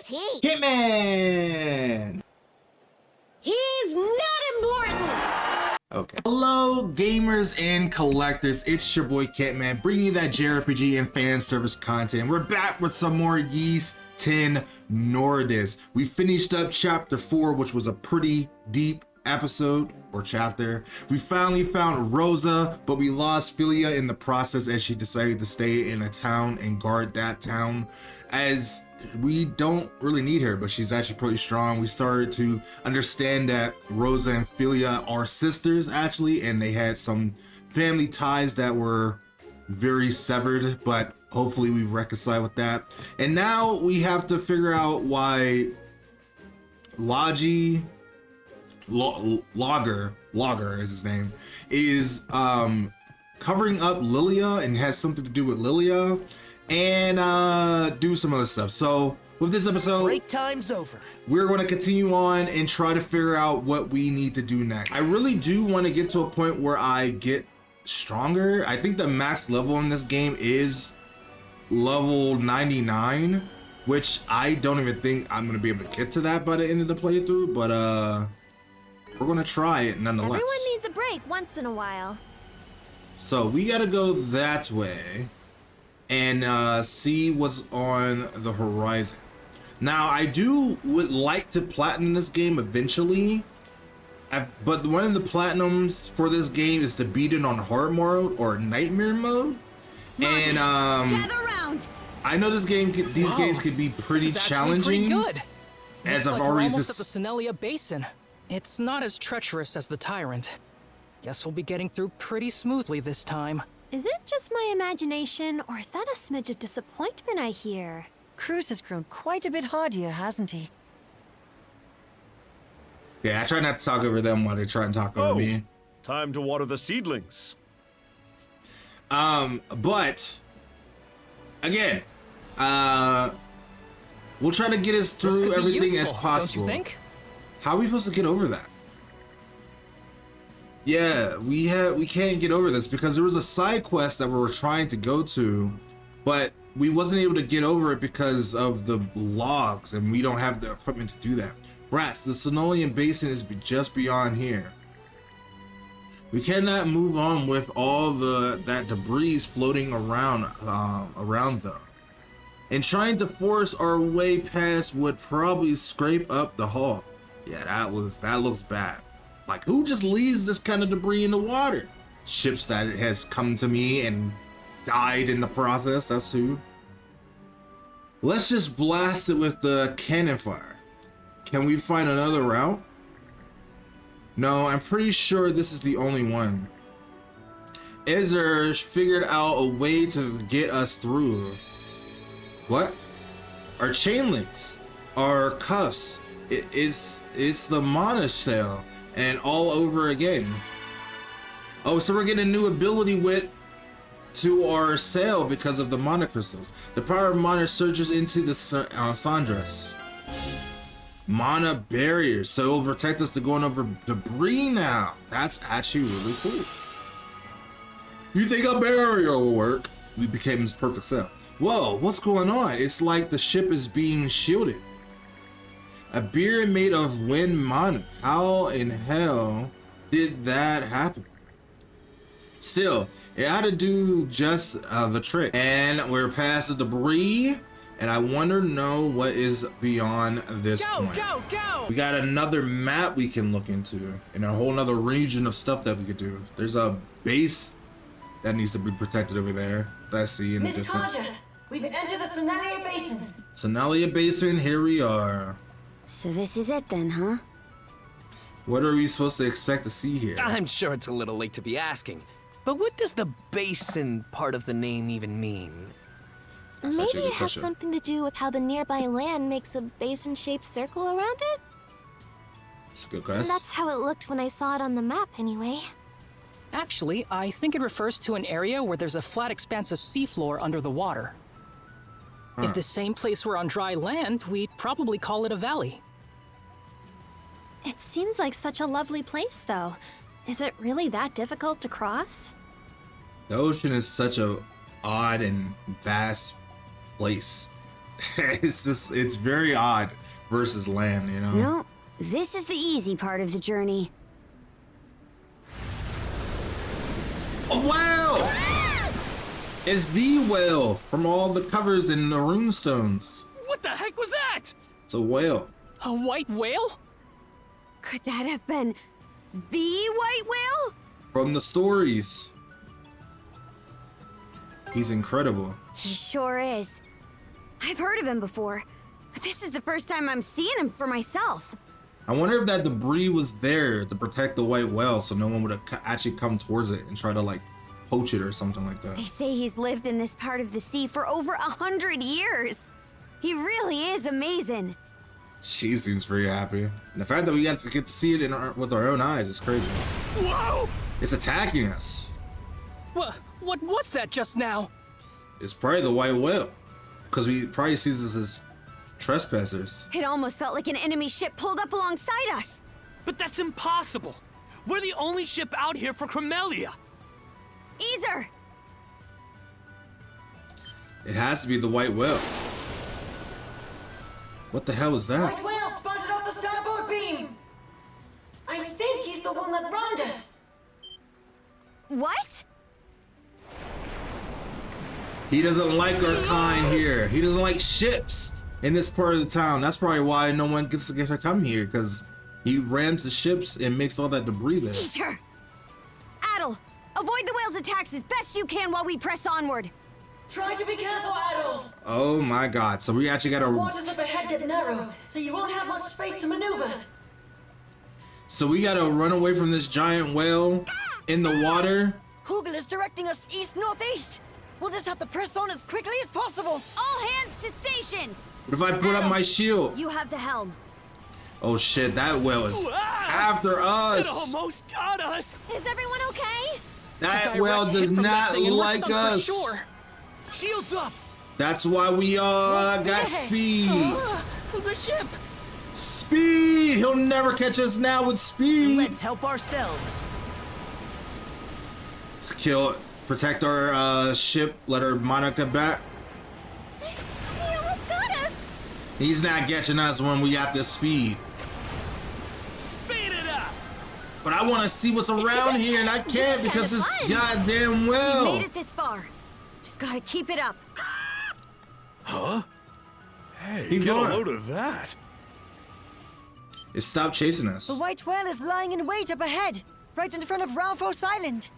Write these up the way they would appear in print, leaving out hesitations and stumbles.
Who's he? Hitman! He's not important! Okay. Hello, gamers and collectors. It's your boy Hitman, bringing you that JRPG and fan service content. We're back with some more Ys 10 Nordics. We finished up chapter 4, which was a pretty deep episode or chapter. We finally found Rosa, but we lost Philia in the process as she decided to stay in a town and guard that town, as we don't really need her, but she's actually pretty strong. We started to understand that Rosa and Philia are sisters actually, and they had some family ties that were very severed, but hopefully we reconcile with that. And now we have to figure out why Logger is his name, is covering up Lilia and has something to do with Lilia, and do some other stuff. So with this episode, break time's over. We're going to continue on and try to figure out what we need to do next. I really do want to get to a point where I get stronger. I think the max level in this game is level 99, which I don't even think I'm going to be able to get to that by the end of the playthrough, but we're going to try it nonetheless. Everyone needs a break once in a while. So we got to go that way and see what's on the horizon. Now I would like to platinum this game eventually, but one of the platinums for this game is to beat it on hard mode or nightmare mode. And gather around. I know these games can be pretty challenging. Pretty good. As Looks I've like already we're almost at the Senelia Basin. It's not as treacherous as the Tyrant. Guess we'll be getting through pretty smoothly this time. Is it just my imagination, or is that a smidge of disappointment I hear? Cruz has grown quite a bit hardier, hasn't he? Yeah, I try not to talk over them while they try and talk over me. Time to water the seedlings. But again, we'll try to get us through everything useful, as possible. Don't you think? How are we supposed to get over that? Yeah, we can't get over this because there was a side quest that we were trying to go to, but we wasn't able to get over it because of the logs, and we don't have the equipment to do that. Rats, the Senolian Basin is just beyond here. We cannot move on with all that debris floating around though. And trying to force our way past would probably scrape up the hull. Yeah, that looks bad. Like, who just leaves this kind of debris in the water? Ships that has come to me and died in the process, that's who. Let's just blast it with the cannon fire. Can we find another route? No, I'm pretty sure this is the only one. Ezra figured out a way to get us through. What? Our chain links, our cuffs, it's the mana cell, and all over again. Oh, so we're getting a new ability to our sail because of the mana crystals. The power of mana surges into the Sandras. Mana barriers, so it will protect us to going over debris now. That's actually really cool. You think a barrier will work? We became his perfect sail. Whoa, what's going on? It's like the ship is being shielded. A beer made of wind mana. How in hell did that happen? Still, it had to do just the trick. And we're past the debris, and I wonder what is beyond this point. Go! We got another map we can look into, and a whole nother region of stuff that we could do. There's a base that needs to be protected over there that I see in the distance. Miss Carter, we've entered the Senelia Basin. Senelia Basin, here we are. So this is it then, huh? What are we supposed to expect to see here? I'm sure it's a little late to be asking, but what does the basin part of the name even mean? That's Maybe actually a good it has question. something to do with how the nearby land makes a basin-shaped circle around it? It's a good And guess. that's how it looked when I saw it on the map, anyway. Actually, I think it refers to an area where there's a flat expanse of seafloor under the water. If the same place were on dry land, we'd probably call it a valley. It seems like such a lovely place, though. Is it really that difficult to cross? The ocean is such a odd and vast place. It's very odd versus land, you know? No, this is the easy part of the journey. A whale! It's the whale from all the covers and the runestones. What the heck was that? It's a whale. A white whale? Could that have been the white whale? From the stories. He's incredible. He sure is. I've heard of him before, but this is the first time I'm seeing him for myself. I wonder if that debris was there to protect the white whale so no one would actually come towards it and try to like poach it or something like that. They say he's lived in this part of the sea for over 100 years. He really is amazing. She seems very happy. And the fact that we get to see it with our own eyes is crazy. Whoa! It's attacking us. What was that just now? It's probably the white whale. Because we probably sees us as trespassers. It almost felt like an enemy ship pulled up alongside us. But that's impossible. We're the only ship out here for Cremelia. Easer! It has to be the white whale. What the hell is that? White whale spotted off the starboard beam. I think he's the one that rammed us. What? He doesn't like our kind here. He doesn't like ships in this part of the town. That's probably why no one gets to get to come here, because he rams the ships and makes all that debris there. Skeeter! Adel, avoid the whale's attacks as best you can while we press onward. Try to be careful, Adol. Oh my god, so we actually gotta... Waters up ahead get narrow, so you won't have much space to maneuver. So we gotta run away from this giant whale in the water? Hugel is directing us east-northeast. We'll just have to press on as quickly as possible. All hands to stations! What if I put up my shield? You have the helm. Oh shit, that whale is Wow! after It us! almost got us. Is everyone okay? That Direct whale hit does from that not thing and we're like sunk for us! sure. Shields up. That's why we all got speed! The ship. Speed! He'll never catch us now with speed! Let's help ourselves. Let's kill, protect our ship, let our Monica back. He almost got us! He's not catching us when we got this speed. Speed it up. But I want to see what's around here, and I can't is because kinda it's fun. goddamn well. Made it this far. Just gotta keep it up. Hey, Keep get going. a load of that. It stopped chasing us. The white whale is lying in wait up ahead, right in front of Ralphos Island.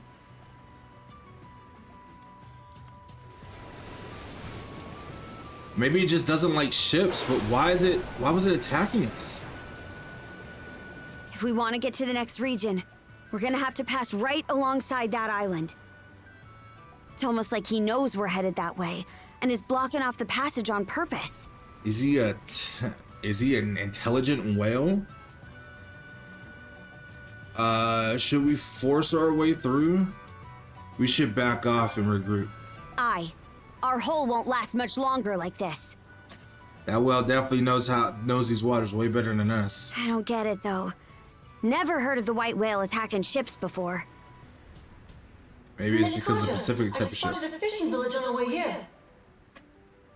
Maybe it just doesn't like ships, but why was it attacking us? If we want to get to the next region, we're gonna have to pass right alongside that island. It's almost like he knows we're headed that way and is blocking off the passage on purpose. Is he an intelligent whale? Should we force our way through? We should back off and regroup. Aye. Our hull won't last much longer like this. That whale definitely knows these waters way better than us. I don't get it though. Never heard of the white whale attacking ships before. Maybe it's because of the Pacific type I of ship. spotted a fishing village on our way here.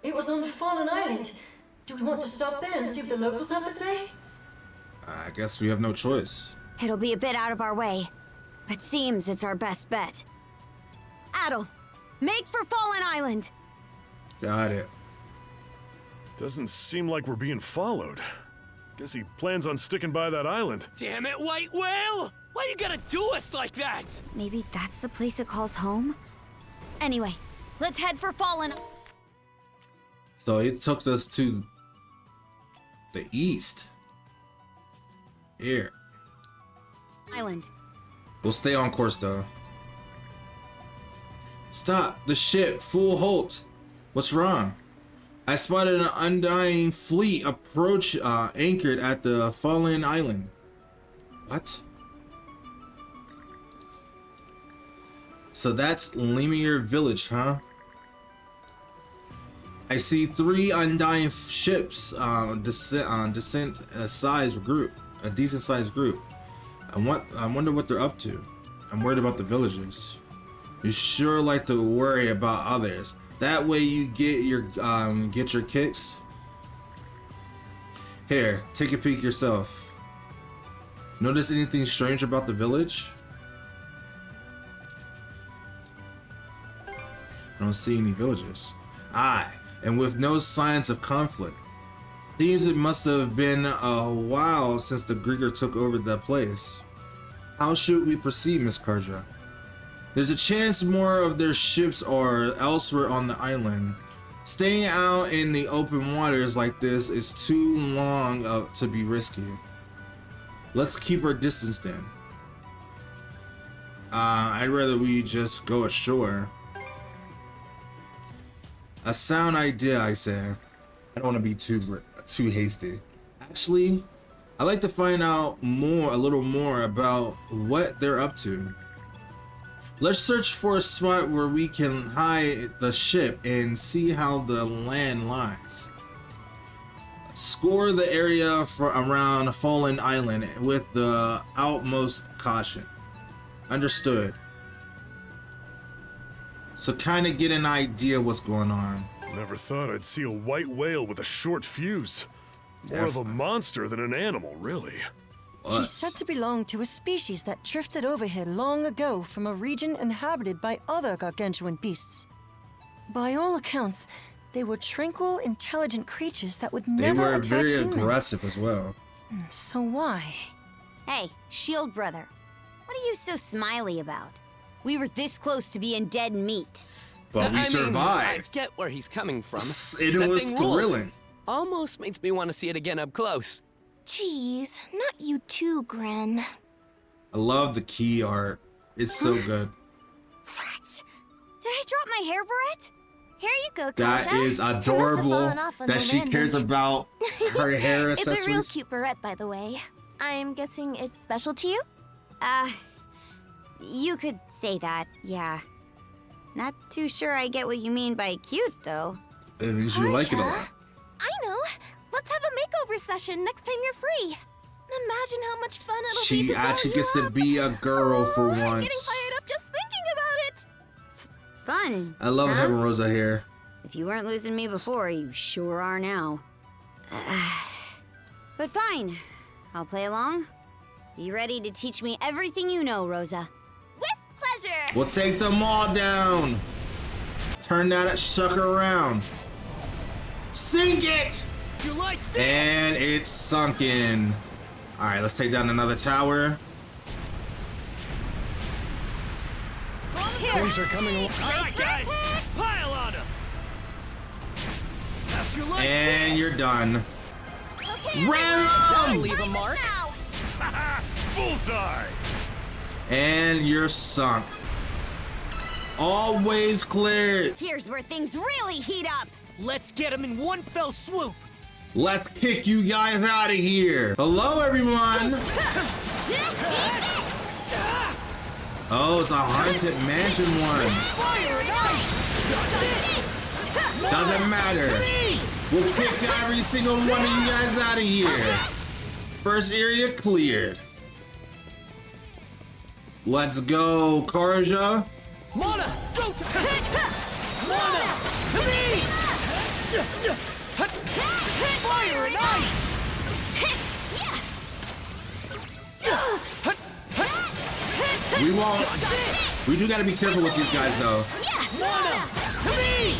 It was on Fallen Island. Do we want to stop there and see what the locals have to say? I guess we have no choice. It'll be a bit out of our way, but seems it's our best bet. Adel, make for Fallen Island! Got it. Doesn't seem like we're being followed. Guess he plans on sticking by that island. Damn it, white whale! Why you gotta do us like that? Maybe that's the place it calls home? Anyway, let's head for Fallen. So it took us to the east. Here. Island. We'll stay on course though. Stop the ship, full halt. What's wrong? I spotted an undying fleet approach anchored at the Fallen Island. What? So that's Lemire Village, huh? I see 3 undying ships descent a sized group, a decent sized group. I wonder what they're up to. I'm worried about the villagers. You sure like to worry about others. That way you get your kicks. Here, take a peek yourself. Notice anything strange about the village? I don't see any villagers. Aye, and with no signs of conflict. Seems it must have been a while since the Grieger took over that place. How should we proceed, Miss Karja? There's a chance more of their ships are elsewhere on the island. Staying out in the open waters like this is too long to be risky. Let's keep our distance then. I'd rather we just go ashore. A sound idea, I say. I don't want to be too hasty. Actually, I'd like to find out a little more about what they're up to. Let's search for a spot where we can hide the ship and see how the land lies. Score the area around Fallen Island with the utmost caution. Understood. So kind of get an idea what's going on. Never thought I'd see a white whale with a short fuse. More of a monster than an animal, really. She's said to belong to a species that drifted over here long ago from a region inhabited by other gargantuan beasts. By all accounts, they were tranquil, intelligent creatures that would never attack humans. They were very aggressive as well. So why? Hey, Shield brother. What are you so smiley about? We were this close to being dead meat. But we survived. I get where he's coming from. It was thrilling. Almost makes me want to see it again up close. Jeez, not you too, Gren. I love the key art. It's so good. Rats! Did I drop my hair barrette? Here you go, That Kaja. is adorable that she cares about her hair accessories. It's a real cute barrette, by the way. I'm guessing it's special to you? You could say that, yeah. Not too sure I get what you mean by cute, though. It means you like it a lot. I know. Let's have a makeover session next time you're free. Imagine how much fun it'll be to She actually gets to be a girl for I'm once. getting fired up just thinking about it. Fun. I love having Rosa hair. If you weren't losing me before, you sure are now. But fine. I'll play along. Be ready to teach me everything you know, Rosa. With pleasure. We'll take them all down. Turn that sucker around. Sink it! You like this? And it's sunken. All right, let's take down another tower. Things are coming along. All right, guys, pile on him. And you're done. Okay, Ram! Leave a mark. now. Bullseye! And you're sunk. All waves cleared. Here's where things really heat up. Let's get him in one fell swoop. Let's kick you guys out of here. Hello, everyone. Oh, it's a haunted mansion one. Doesn't matter. We'll kick every single one of you guys out of here. First area cleared. Let's go, Karja. Mana, go to Mana, to me! Fire and ice! We do gotta be careful with these guys though. Mana, to me!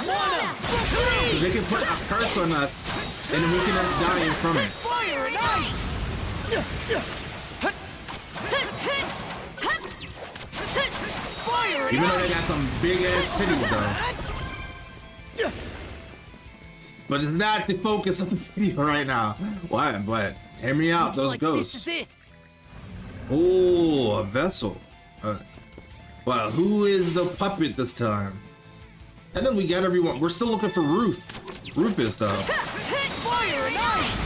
Mana, to me! Because they can put a curse on us and then we can end up dying from it. Fire and ice! Fire and Even though they ice! got some big ass titties though. But it's not the focus of the video right now. Why? But hear me out, Looks those like ghosts. this is it. Oh, a vessel. But who is the puppet this time? And then we got everyone. We're still looking for Rufus though. Fire and ice!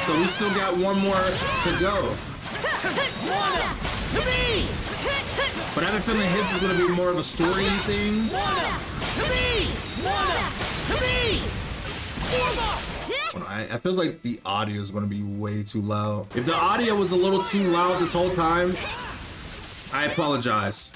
So we still got one more to go. Mana, to me! But I have a feeling his is gonna be more of a story thing. Mana, to me! Mana, to me! Form up! I feels like the audio is gonna be way too loud. If the audio was a little too loud this whole time, I apologize.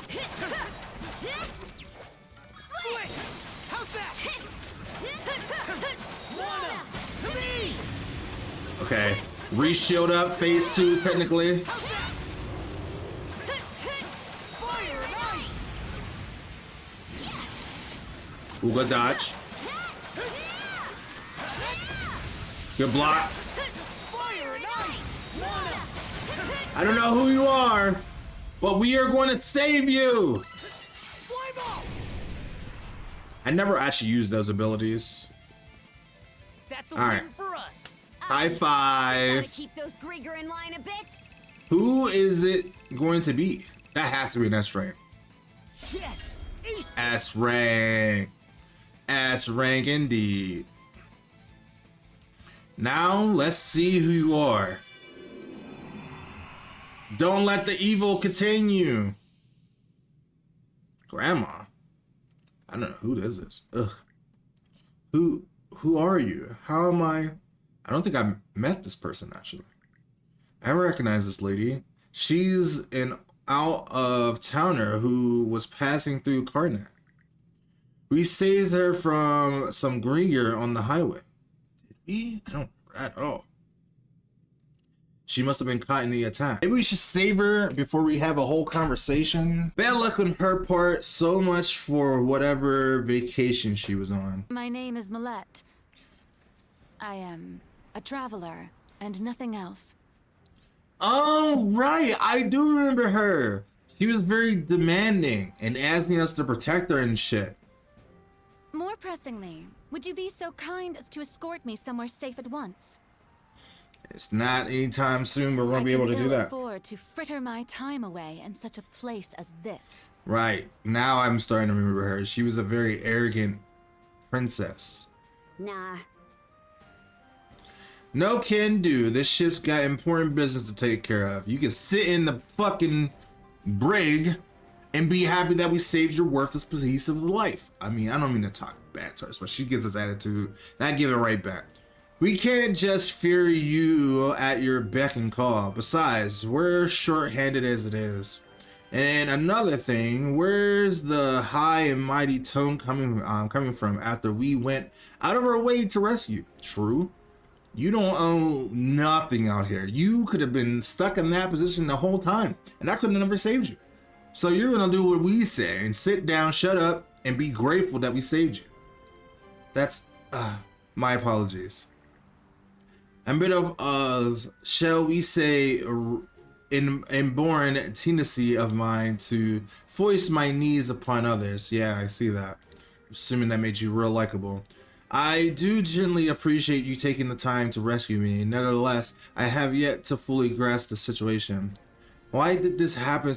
Okay. Re-shield up, phase 2 technically. Ooh, good dodge. Good block. I don't know who you are, but we are going to save you. I never actually used those abilities. That's a All right. win for us. High Gotta five. keep those Grieger in line a bit. Who is it going to be? That has to be an S rank. Yes, ace. S rank. S rank indeed. Now let's see who you are. Don't let the evil continue. Grandma. I don't know who this is. Ugh. Who are you? How am I don't think I met this person actually. I recognize this lady. She's an out of towner who was passing through Karnak. We saved her from some Grieger on the highway. Did we? I don't remember at all. She must have been caught in the attack. Maybe we should save her before we have a whole conversation. Bad luck on her part. So much for whatever vacation she was on. My name is Millette. I am a traveler and nothing else. Oh, right. I do remember her. She was very demanding and asking us to protect her and shit. More pressingly, would you be so kind as to escort me somewhere safe at once? It's not anytime soon, but we're gonna be able to do I that. can ill afford to fritter my time away in such a place as this. Right. Now I'm starting to remember her. She was a very arrogant princess. Nah. No can do. This ship's got important business to take care of. You can sit in the fucking brig and be happy that we saved your worthless piece of life. I mean, I don't mean to talk bad to her, but she gives us attitude. And I give it right back. We can't just fear you at your beck and call. Besides, we're short-handed as it is. And another thing, where's the high and mighty tone coming from after we went out of our way to rescue? True. You don't own nothing out here. You could have been stuck in that position the whole time, and I could have never saved you. So you're gonna do what we say and sit down, shut up, and be grateful that we saved you. That's my apologies. A bit of shall we say, inborn tendency of mine to foist my knees upon others. Yeah, I see that. Assuming that made you real likable. I do genuinely appreciate you taking the time to rescue me. Nevertheless, I have yet to fully grasp the situation. Why did this happen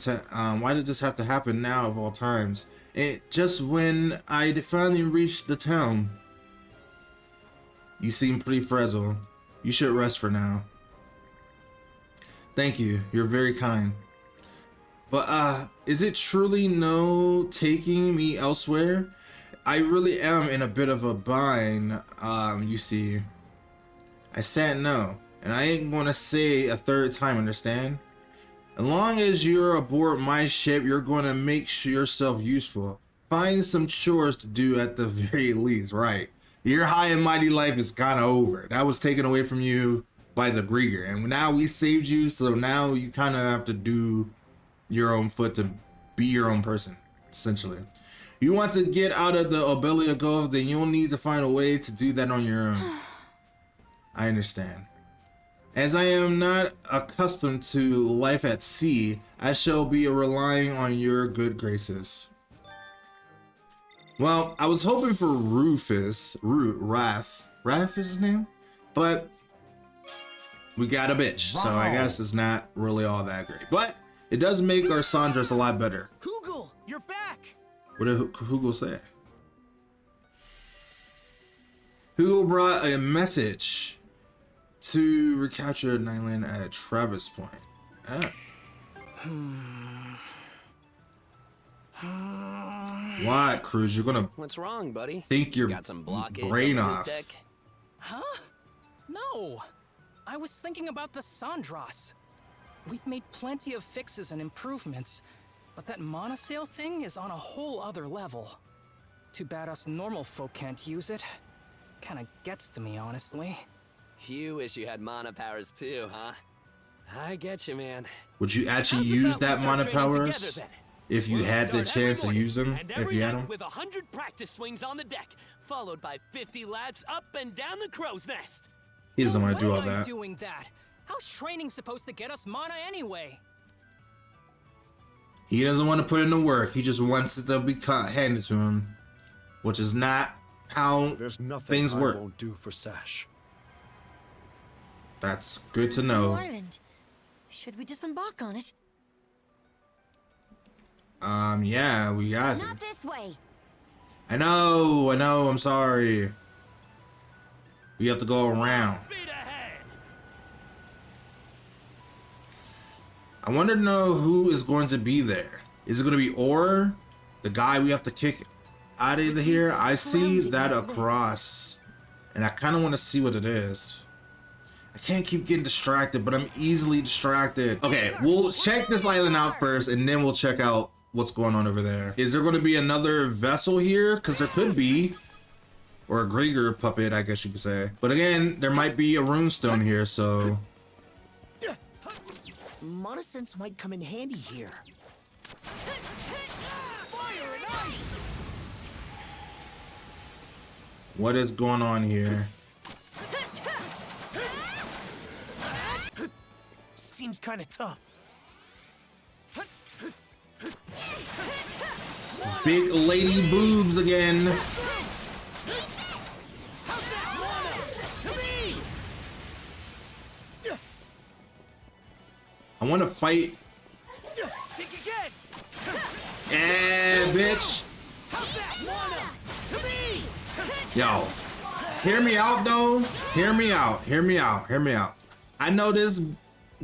why did this have to happen now of all times? Just when I finally reached the town. You seem pretty frazzled. You should rest for now. Thank you. You're very kind. But is it truly no taking me elsewhere? I really am in a bit of a bind, you see. I said no, and I ain't gonna say a third time, understand? As long as you're aboard my ship, you're gonna make yourself useful. Find some chores to do at the very least, right? Your high and mighty life is kind of over. That was taken away from you by the Grieger, and now we saved you, so now you kind of have to do your own foot to be your own person, essentially. You want to get out of the Obelia Gulf, then you'll need to find a way to do that on your own. I understand. As I am not accustomed to life at sea, I shall be relying on your good graces. Well, I was hoping for Raph is his name? But we got a bitch, so I guess it's not really all that great. But it does make our Sandra's a lot better. Hoogle, you're back. What did Hoogle say? Hoogle brought a message to recapture Nyland at Travis Point. What, Cruz? You're gonna What's wrong, buddy? think your Got some blockage brain on the off. deck? Huh? No. I was thinking about the Sandras. We've made plenty of fixes and improvements. But that monosail thing is on a whole other level. Too bad us normal folk can't use it. Kinda gets to me, honestly. You wish you had mana powers too, huh? I get you, man. Would you actually How's use about we that start mana training powers together, then? if you We'll had the start every chance to morning, use them? and If every you had night them? with 100 practice swings on the deck, followed by 50 laps up and down the crow's nest. He doesn't want to do Why all am I that. doing that? How's training supposed to get us mana anyway? He doesn't want to put in the work. He just wants it to be handed to him, which is not how There's nothing things I work. won't do for Sash. That's good to New know. island. Should we disembark on it? Yeah, we got it. Not this way. I know, I'm sorry. We have to go around. Speed ahead! I want to know who is going to be there. Is it going to be Orr, the guy we have to kick out of here? I see that across, and I kind of want to see what it is. I can't keep getting distracted, but I'm easily distracted. Okay, we'll check this island out first, and then we'll check out what's going on over there. Is there going to be another vessel here? Because there could be. Or a Gregor puppet, I guess you could say. But again, there might be a runestone here, so... Mana sense might come in handy here. Fire and ice! What is going on here? Seems kind of tough. Big lady boobs again. I want to fight. Think again. Yeah, bitch. Yo, hear me out though. Hear me out. Hear me out. Hear me out. I know this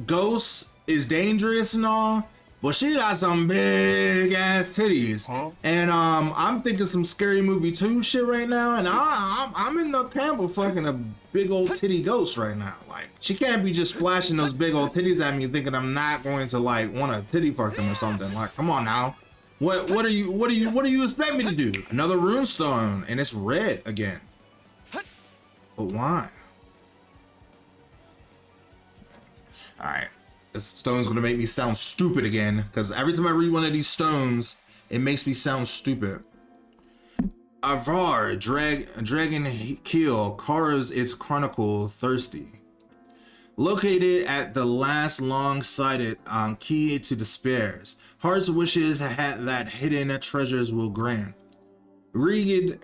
ghost is dangerous and all, but she got some big ass titties. And I'm thinking some Scary Movie 2 shit right now, and I'm in the camp of fucking a big old titty ghost right now. Like, she can't be just flashing those big old titties at me thinking I'm not going to like want to titty fuck them or something. Like, come on now. What do you expect me to do? Another runestone, and it's red again. But why? Alright. This stone's gonna make me sound stupid again, because every time I read one of these stones, it makes me sound stupid. Avar, Dragon Keel, carves its chronicle thirsty. Located at the last long-sighted key to despairs, heart's wishes that hidden treasures will grant. Rigged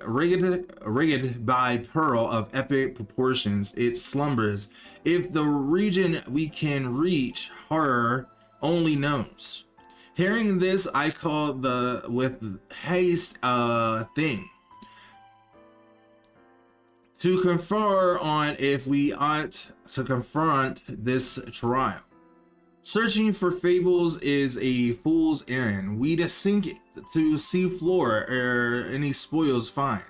by pearl of epic proportions, it slumbers. If the region we can reach, horror only knows. Hearing this, I call with haste thing. To confer on if we ought to confront this trial. Searching for fables is a fool's errand. We'd sink to sea floor ere any spoils find.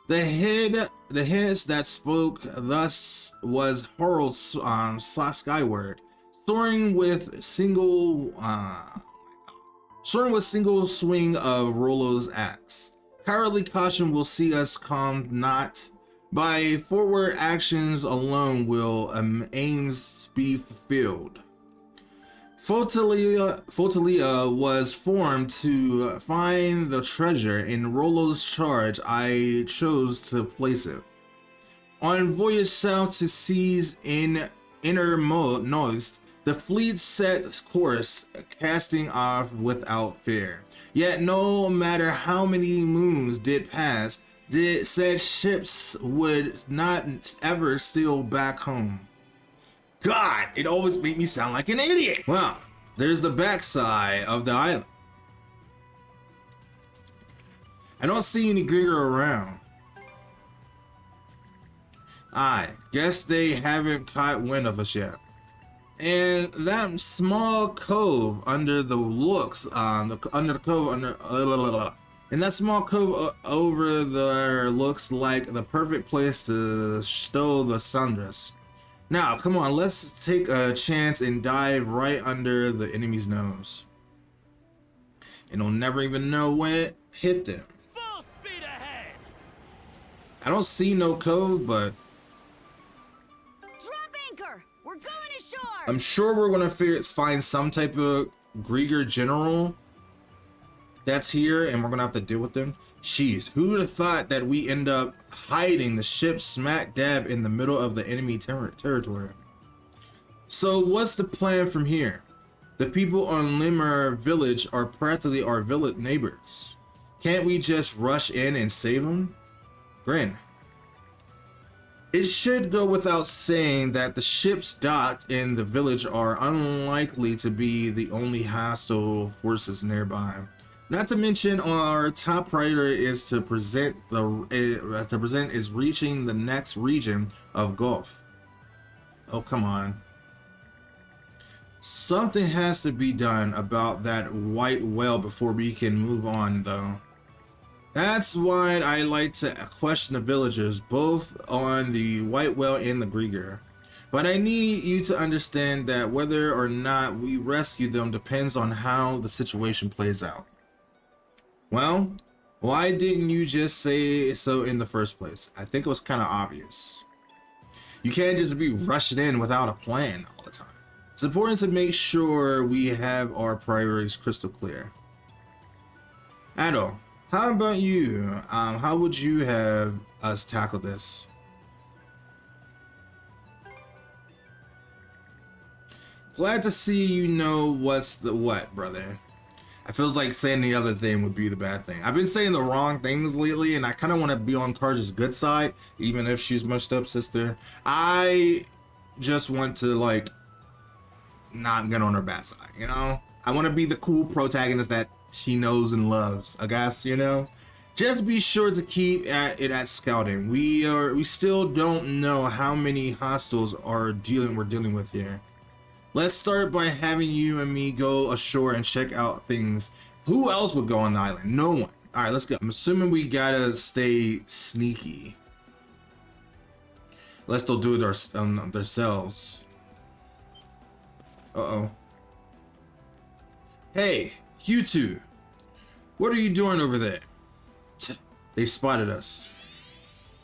The heads that spoke thus was hurled skyward, soaring with single swing of Rollo's axe. Cowardly caution will see us come not. By forward actions alone will aims be fulfilled. Flotalia was formed to find the treasure. In Rollo's charge, I chose to place it. On voyage south to seas in innermost, the fleet set course, casting off without fear. Yet no matter how many moons did pass, said ships would not ever steal back home. God, it always made me sound like an idiot. Well, there's the backside of the island. I don't see any Gregor around. I guess they haven't caught wind of us yet. And that small cove under the and that small cove over there looks like the perfect place to stow the sundress. Now, come on, let's take a chance and dive right under the enemy's nose. and they'll never even know when it hit them. Full speed ahead! I don't see no code, but Drop anchor! We're going ashore! I'm sure we're gonna find some type of Grieger general that's here, and we're gonna have to deal with them. Jeez, who would have thought that we end up hiding the ship smack dab in the middle of the enemy territory? So what's the plan from here? The people on Limmer Village are practically our village neighbors. Can't we just rush in and save them? Grin. It should go without saying that the ships docked in the village are unlikely to be the only hostile forces nearby. Not to mention, our top priority is to present is reaching the next region of Gulf. Oh, come on. Something has to be done about that white whale before we can move on, though. That's why I like to question the villagers, both on the white whale and the Grieger. But I need you to understand that whether or not we rescue them depends on how the situation plays out. Well, why didn't you just say so in the first place? I think it was kind of obvious. You can't just be rushing in without a plan all the time. It's important to make sure we have our priorities crystal clear. Ado, how about you? How would you have us tackle this? Glad to see you know what's the what, brother. I feels like saying the other thing would be the bad thing. I've been saying the wrong things lately, and I kind of want to be on Tarja's good side, even if she's my stepsister. I just want to, like, not get on her bad side, you know? I want to be the cool protagonist that she knows and loves, I guess, you know? Just be sure to keep it at scouting. We still don't know how many hostiles we're dealing with here. Let's start by having you and me go ashore and check out things. Who else would go on the island? No one. All right, let's go. I'm assuming we gotta stay sneaky. Let's still do it themselves. Uh-oh. Hey, you two. What are you doing over there? They spotted us.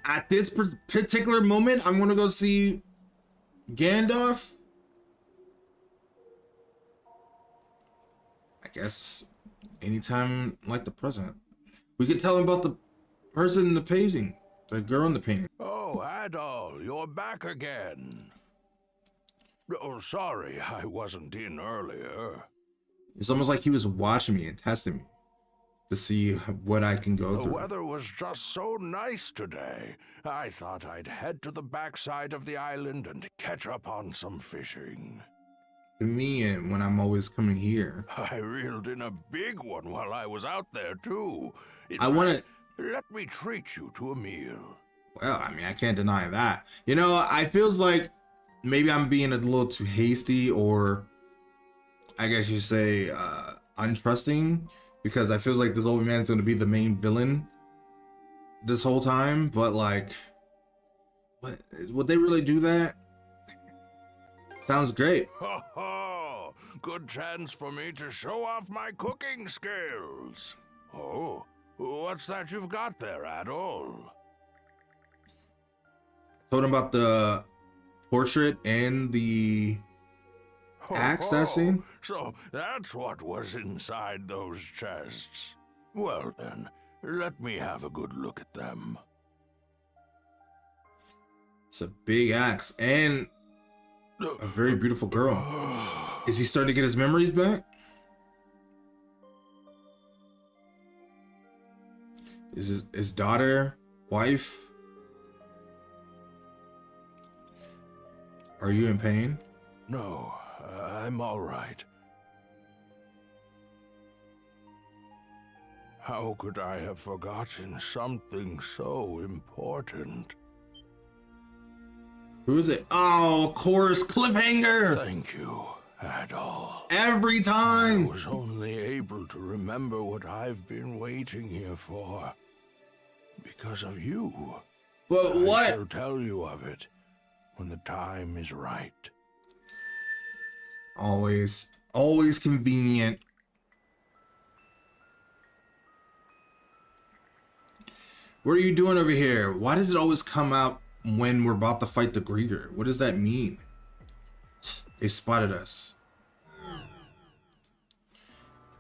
At this particular moment, I'm gonna go see Gandalf? I guess anytime like the present. We could tell him about the person in the painting, the girl in the painting. Oh, Adol, you're back again. Oh, sorry, I wasn't in earlier. It's almost like he was watching me and testing me to see what I can go The through. weather was just so nice today. I thought I'd head to the backside of the island and catch up on some fishing. Me and when I'm always coming here. I reeled in a big one while I was out there, too. Let me treat you to a meal. Well, I mean, I can't deny that. You know, I feels like maybe I'm being a little too hasty, or I guess you say untrusting, because I feels like this old man's going to be the main villain this whole time. But like, what would they really do that? Sounds great. Ho ho! Good chance for me to show off my cooking skills. Oh, what's that you've got there, Adol? Told him about the portrait and the axe I seen. So that's what was inside those chests. Well then, let me have a good look at them. It's a big axe and a very beautiful girl. Is he starting to get his memories back? Is his daughter, wife? Are you in pain? No, I'm all right. How could I have forgotten something so important? Who is it? Oh, of course, cliffhanger! Thank you, Adol. Every time! I was only able to remember what I've been waiting here for. Because of you. But what? I shall tell you of it when the time is right. Always convenient. What are you doing over here? Why does it always come out when we're about to fight the Grieger? What does that mean? They spotted us.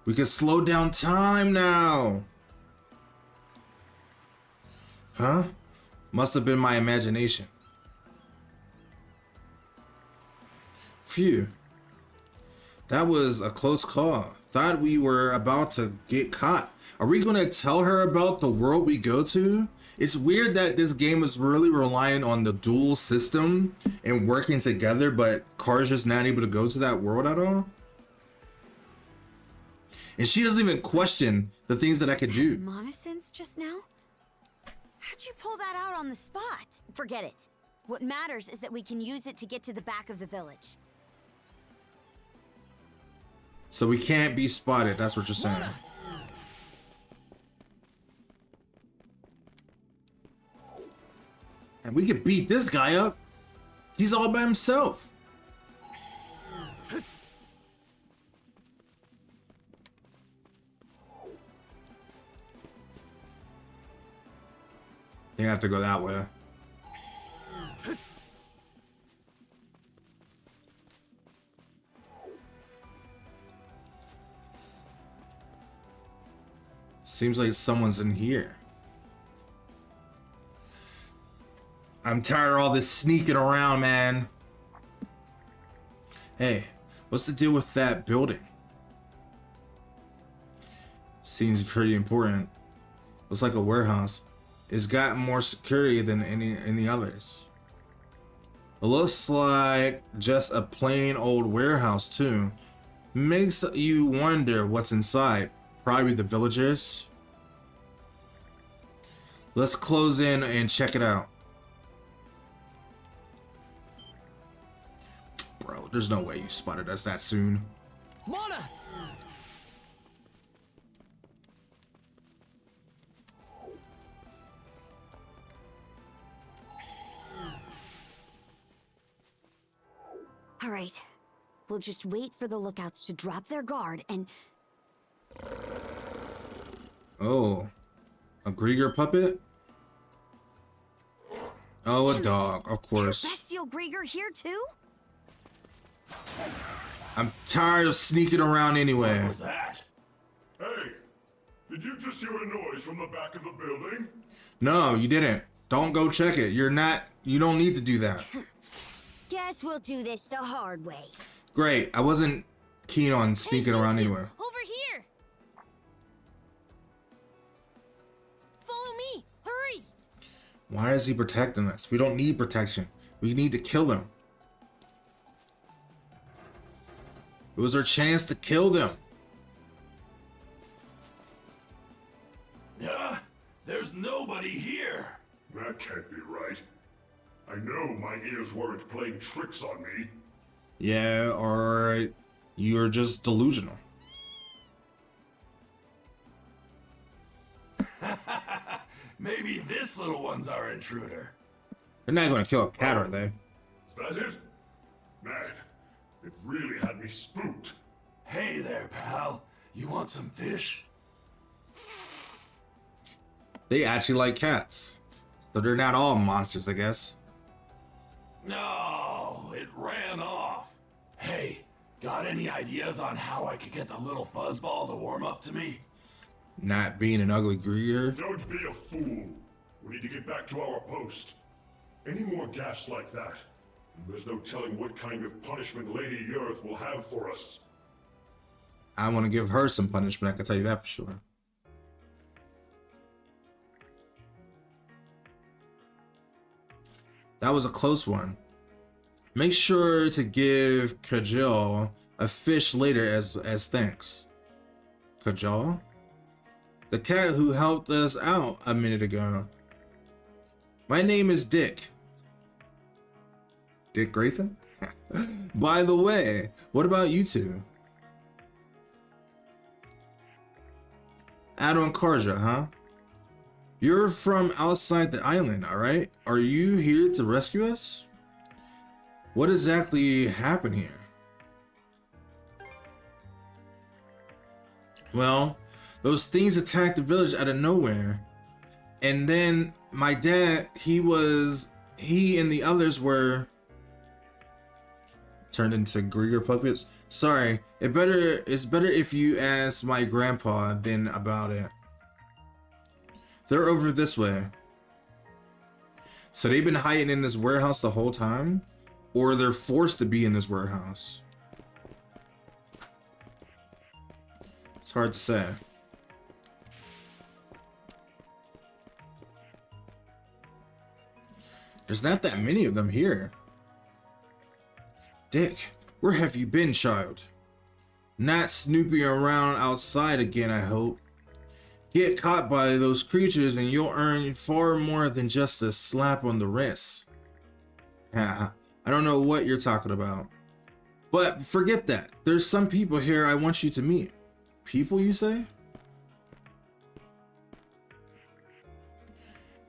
We can slow down time now. Huh? Must have been my imagination. Phew. That was a close call. Thought we were about to get caught. Are we gonna tell her about the world we go to? It's weird that this game is really relying on the dual system and working together, but Car's just not able to go to that world at all. And she doesn't even question the things that I could do. Monosynths just now? How'd you pull that out on the spot? Forget it. What matters is that we can use it to get to the back of the village. So we can't be spotted, that's what you're saying. And we could beat this guy up. He's all by himself. You have to go that way. Seems like someone's in here. I'm tired of all this sneaking around, man. Hey, what's the deal with that building? Seems pretty important. Looks like a warehouse. It's got more security than any others. It looks like just a plain old warehouse too. Makes you wonder what's inside. Probably the villagers. Let's close in and check it out. Bro, there's no way you spotted us that soon. Mona! All right. We'll just wait for the lookouts to drop their guard and... Oh. A Grieger puppet? Oh, a dog, of course. Bestial Grieger here too? I'm tired of sneaking around anyway. What was that? Hey, did you just hear a noise from the back of the building? No, you didn't. Don't go check it. You don't need to do that. Guess we'll do this the hard way. Great. I wasn't keen on sneaking around anywhere. Over here! Follow me! Hurry! Why is he protecting us? We don't need protection. We need to kill them. It was our chance to kill them. There's nobody here. That can't be right. I know my ears weren't playing tricks on me. Yeah, or you're just delusional. Maybe this little one's our intruder. They're not gonna kill a cat, are they? Is that it? Man, it really had me spooked. Hey there, pal. You want some fish? They actually like cats. So they're not all monsters, I guess. No, it ran off. Hey, got any ideas on how I could get the little fuzzball to warm up to me? Not being an ugly Grieger. Don't be a fool. We need to get back to our post. Any more gaffes like that, and there's no telling what kind of punishment Lady Earth will have for us. I want to give her some punishment, I can tell you that for sure. That was a close one. Make sure to give Kajal a fish later as thanks. Kajal? The cat who helped us out a minute ago. My name is Dick. Dick Grayson? By the way, what about you two? Adam Karja, huh? You're from outside the island, alright? Are you here to rescue us? What exactly happened here? Well, those things attacked the village out of nowhere. And then my dad, he and the others were turned into Grieger puppets. Sorry, it's better if you ask my grandpa then about it. They're over this way. So they've been hiding in this warehouse the whole time? Or they're forced to be in this warehouse? It's hard to say. There's not that many of them here. Dick, where have you been, child? Not snooping around outside again, I hope. Get caught by those creatures and you'll earn far more than just a slap on the wrist. I don't know what you're talking about. But forget that. There's some people here I want you to meet. People, you say?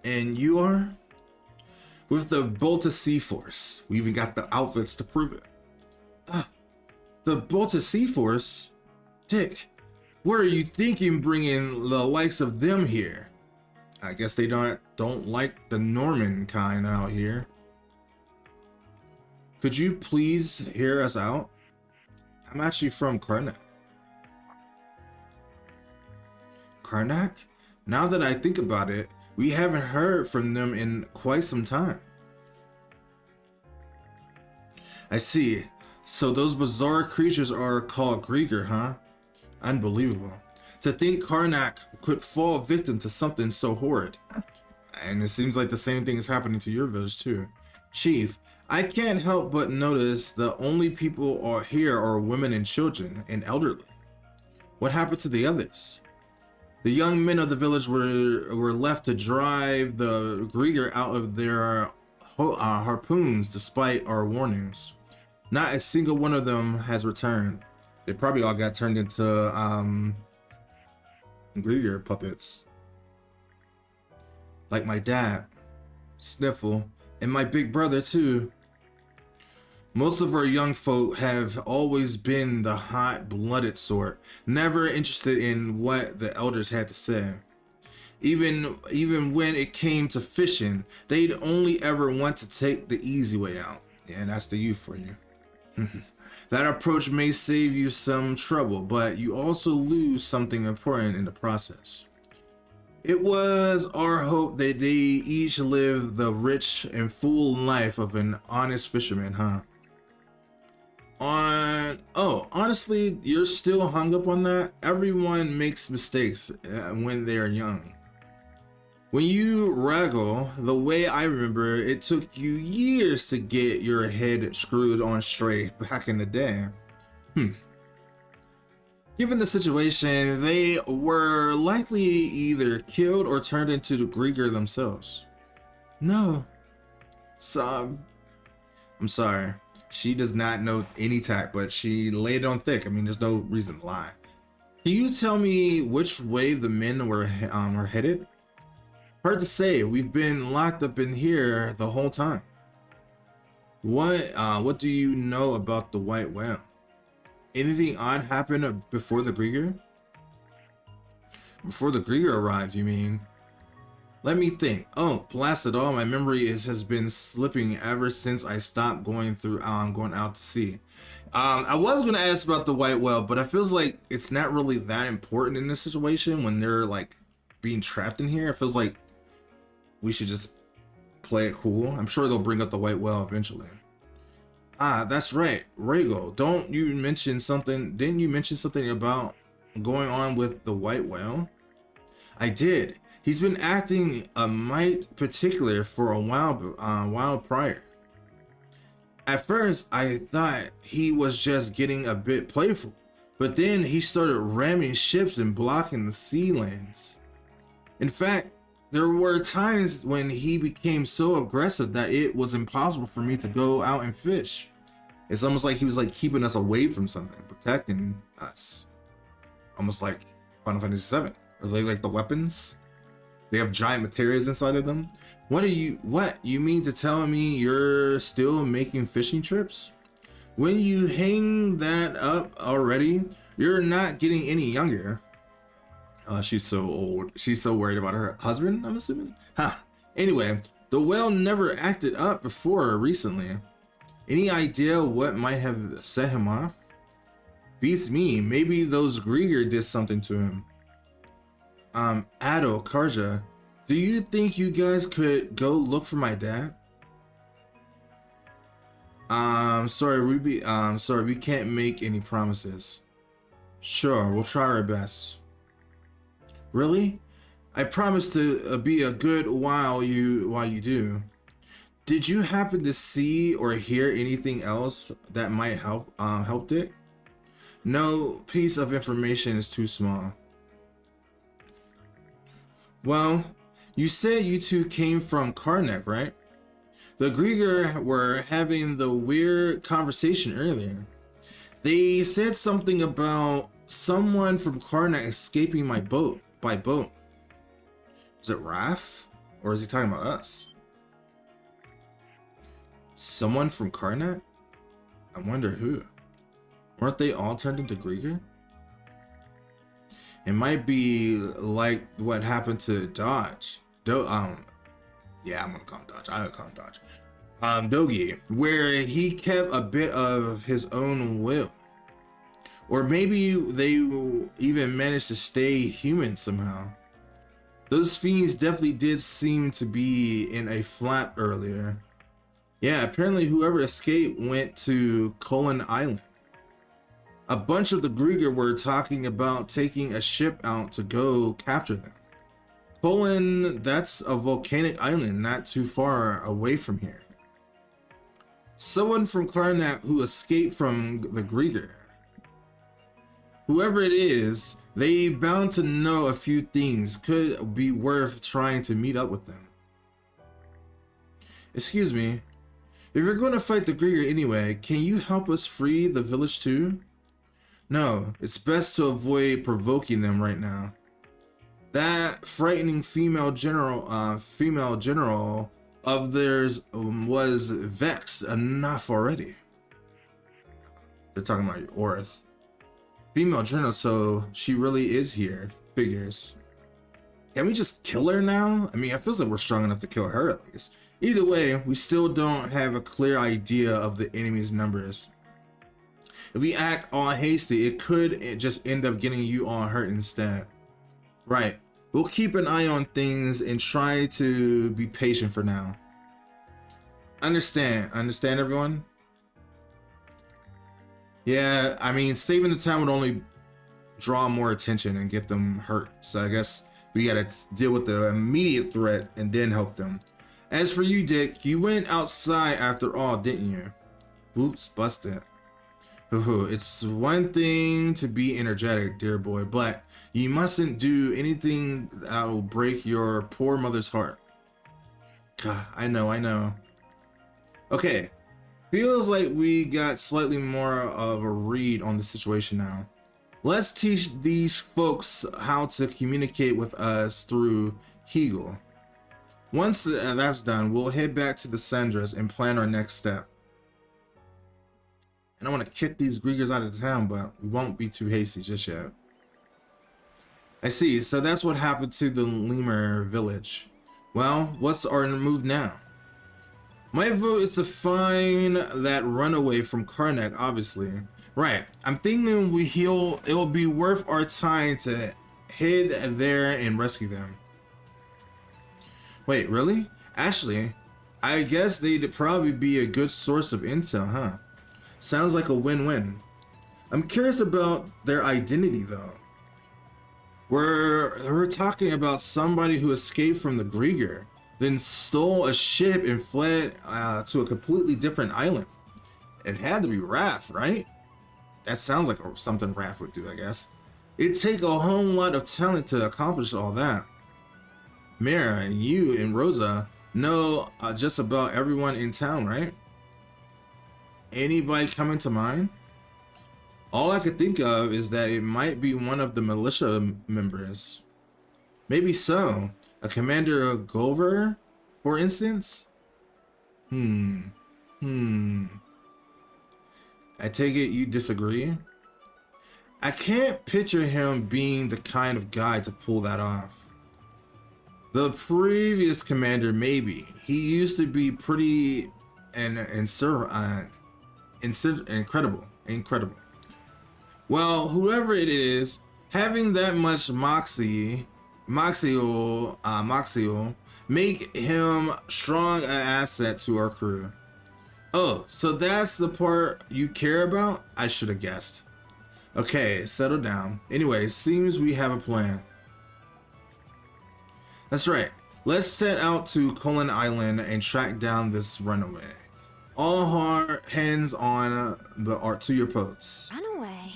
And you are? With the Bolta C-Force. We even got the outfits to prove it. The Bolta C-Force? Dick, what are you thinking bringing the likes of them here? I guess they don't like the Norman kind out here. Could you please hear us out? I'm actually from Karnak. Karnak? Now that I think about it, we haven't heard from them in quite some time. I see. So those bizarre creatures are called Grieger, huh? Unbelievable. To think Karnak could fall victim to something so horrid. And it seems like the same thing is happening to your village too. Chief, I can't help but notice the only people here are women and children and elderly. What happened to the others? The young men of the village were left to drive the Grieger out of their harpoons despite our warnings. Not a single one of them has returned. They probably all got turned into Grieger puppets. Like my dad, Sniffle, and my big brother too. Most of our young folk have always been the hot-blooded sort, never interested in what the elders had to say. Even when it came to fishing, they'd only ever want to take the easy way out. Yeah, that's the youth for you. That approach may save you some trouble, but you also lose something important in the process. It was our hope that they each live the rich and full life of an honest fisherman, huh? Honestly, you're still hung up on that? Everyone makes mistakes when they are young. When you wrangle, the way I remember, it took you years to get your head screwed on straight back in the day. Given the situation, they were likely either killed or turned into the Grieger themselves. No. So, I'm sorry. She does not know any tact, but she laid it on thick. I mean, there's no reason to lie. Can you tell me which way the men were headed? Hard to say. We've been locked up in here the whole time. What do you know about the White Whale? Anything odd happened before the Grieger? Before the Grieger arrived, you mean? Let me think. Oh, blast it all, my memory has been slipping ever since I stopped going out to sea. I was gonna ask about the White Whale, but I feels like it's not really that important in this situation when they're like being trapped in here. It feels like we should just play it cool. I'm sure they'll bring up the White Whale eventually. That's right. Rhaego, didn't you mention something about going on with the White Whale? I did. He's been acting a mite particular for a while prior. At first, I thought he was just getting a bit playful, but then he started ramming ships and blocking the sea lanes. In fact, there were times when he became so aggressive that it was impossible for me to go out and fish. It's almost like he was like keeping us away from something, protecting us. Almost like Final Fantasy VII. Are they like the weapons? They have giant materials inside of them. What you mean to tell me you're still making fishing trips? When you hang that up already, you're not getting any younger. She's so old. She's so worried about her husband, I'm assuming. Huh. Anyway, the whale never acted up before recently. Any idea what might have set him off? Beats me. Maybe those Grieger did something to him. Ado, Karja, do you think you guys could go look for my dad? Sorry, Ruby. Sorry, we can't make any promises. Sure, we'll try our best. Really? I promise to be a good while you do. Did you happen to see or hear anything else that might helped it? No piece of information is too small. Well, you said you two came from Karnak, right? The Grieger were having the weird conversation earlier. They said something about someone from Karnak escaping my boat by boat. Is it Raph? Or is he talking about us? Someone from Karnak? I wonder who. Weren't they all turned into Grieger? It might be like what happened to Dodge. Yeah, I'm gonna call him Dodge. I would call him Dodge. Dogi, where he kept a bit of his own will. Or maybe they even managed to stay human somehow. Those fiends definitely did seem to be in a flap earlier. Yeah, apparently whoever escaped went to Colin Island. A bunch of the Grieger were talking about taking a ship out to go capture them. Colin, that's a volcanic island not too far away from here. Someone from Karnak who escaped from the Grieger. Whoever it is, they bound to know a few things. Could be worth trying to meet up with them. Excuse me, if you're going to fight the Grieger anyway, can you help us free the village too? No, it's best to avoid provoking them right now. That frightening female general of theirs was vexed enough already. They're talking about Orth. Female general, so she really is here. Figures. Can we just kill her now? I mean, it feels like we're strong enough to kill her at least. Either way, we still don't have a clear idea of the enemy's numbers. If we act all hasty, it could just end up getting you all hurt instead. Right. We'll keep an eye on things and try to be patient for now. Understand everyone? Yeah, I mean, saving the town would only draw more attention and get them hurt. So I guess we gotta deal with the immediate threat and then help them. As for you, Dick, you went outside after all, didn't you? Oops, busted. It's one thing to be energetic, dear boy, but you mustn't do anything that will break your poor mother's heart. God, I know. Okay, feels like we got slightly more of a read on the situation now. Let's teach these folks how to communicate with us through Hegel. Once that's done, we'll head back to the Sandras and plan our next step. And I want to kick these Griegers out of town, but we won't be too hasty just yet. I see, so that's what happened to the Lemur village. Well, what's our move now? My vote is to find that runaway from Karnak, obviously. Right, I'm thinking it will be worth our time to head there and rescue them. Wait, really? Actually, I guess they'd probably be a good source of intel, huh? Sounds like a win-win. I'm curious about their identity, though. We're talking about somebody who escaped from the Grieger, then stole a ship and fled to a completely different island. It had to be Raph, right? That sounds like something Raph would do, I guess. It'd take a whole lot of talent to accomplish all that. Mira, you and Rosa know just about everyone in town, right? Anybody coming to mind? All I could think of is that it might be one of the militia members. Maybe so. A Commander Gover, for instance? I take it you disagree? I can't picture him being the kind of guy to pull that off. The previous commander, maybe. He used to be pretty incredible. Well, whoever it is, having that much moxie make him strong an asset to our crew. Oh, so that's the part you care about? I should have guessed. Okay, settle down. Anyway, seems we have a plan. That's right. Let's set out to Colin Island and track down this runaway. All hands on to your posts. Runaway?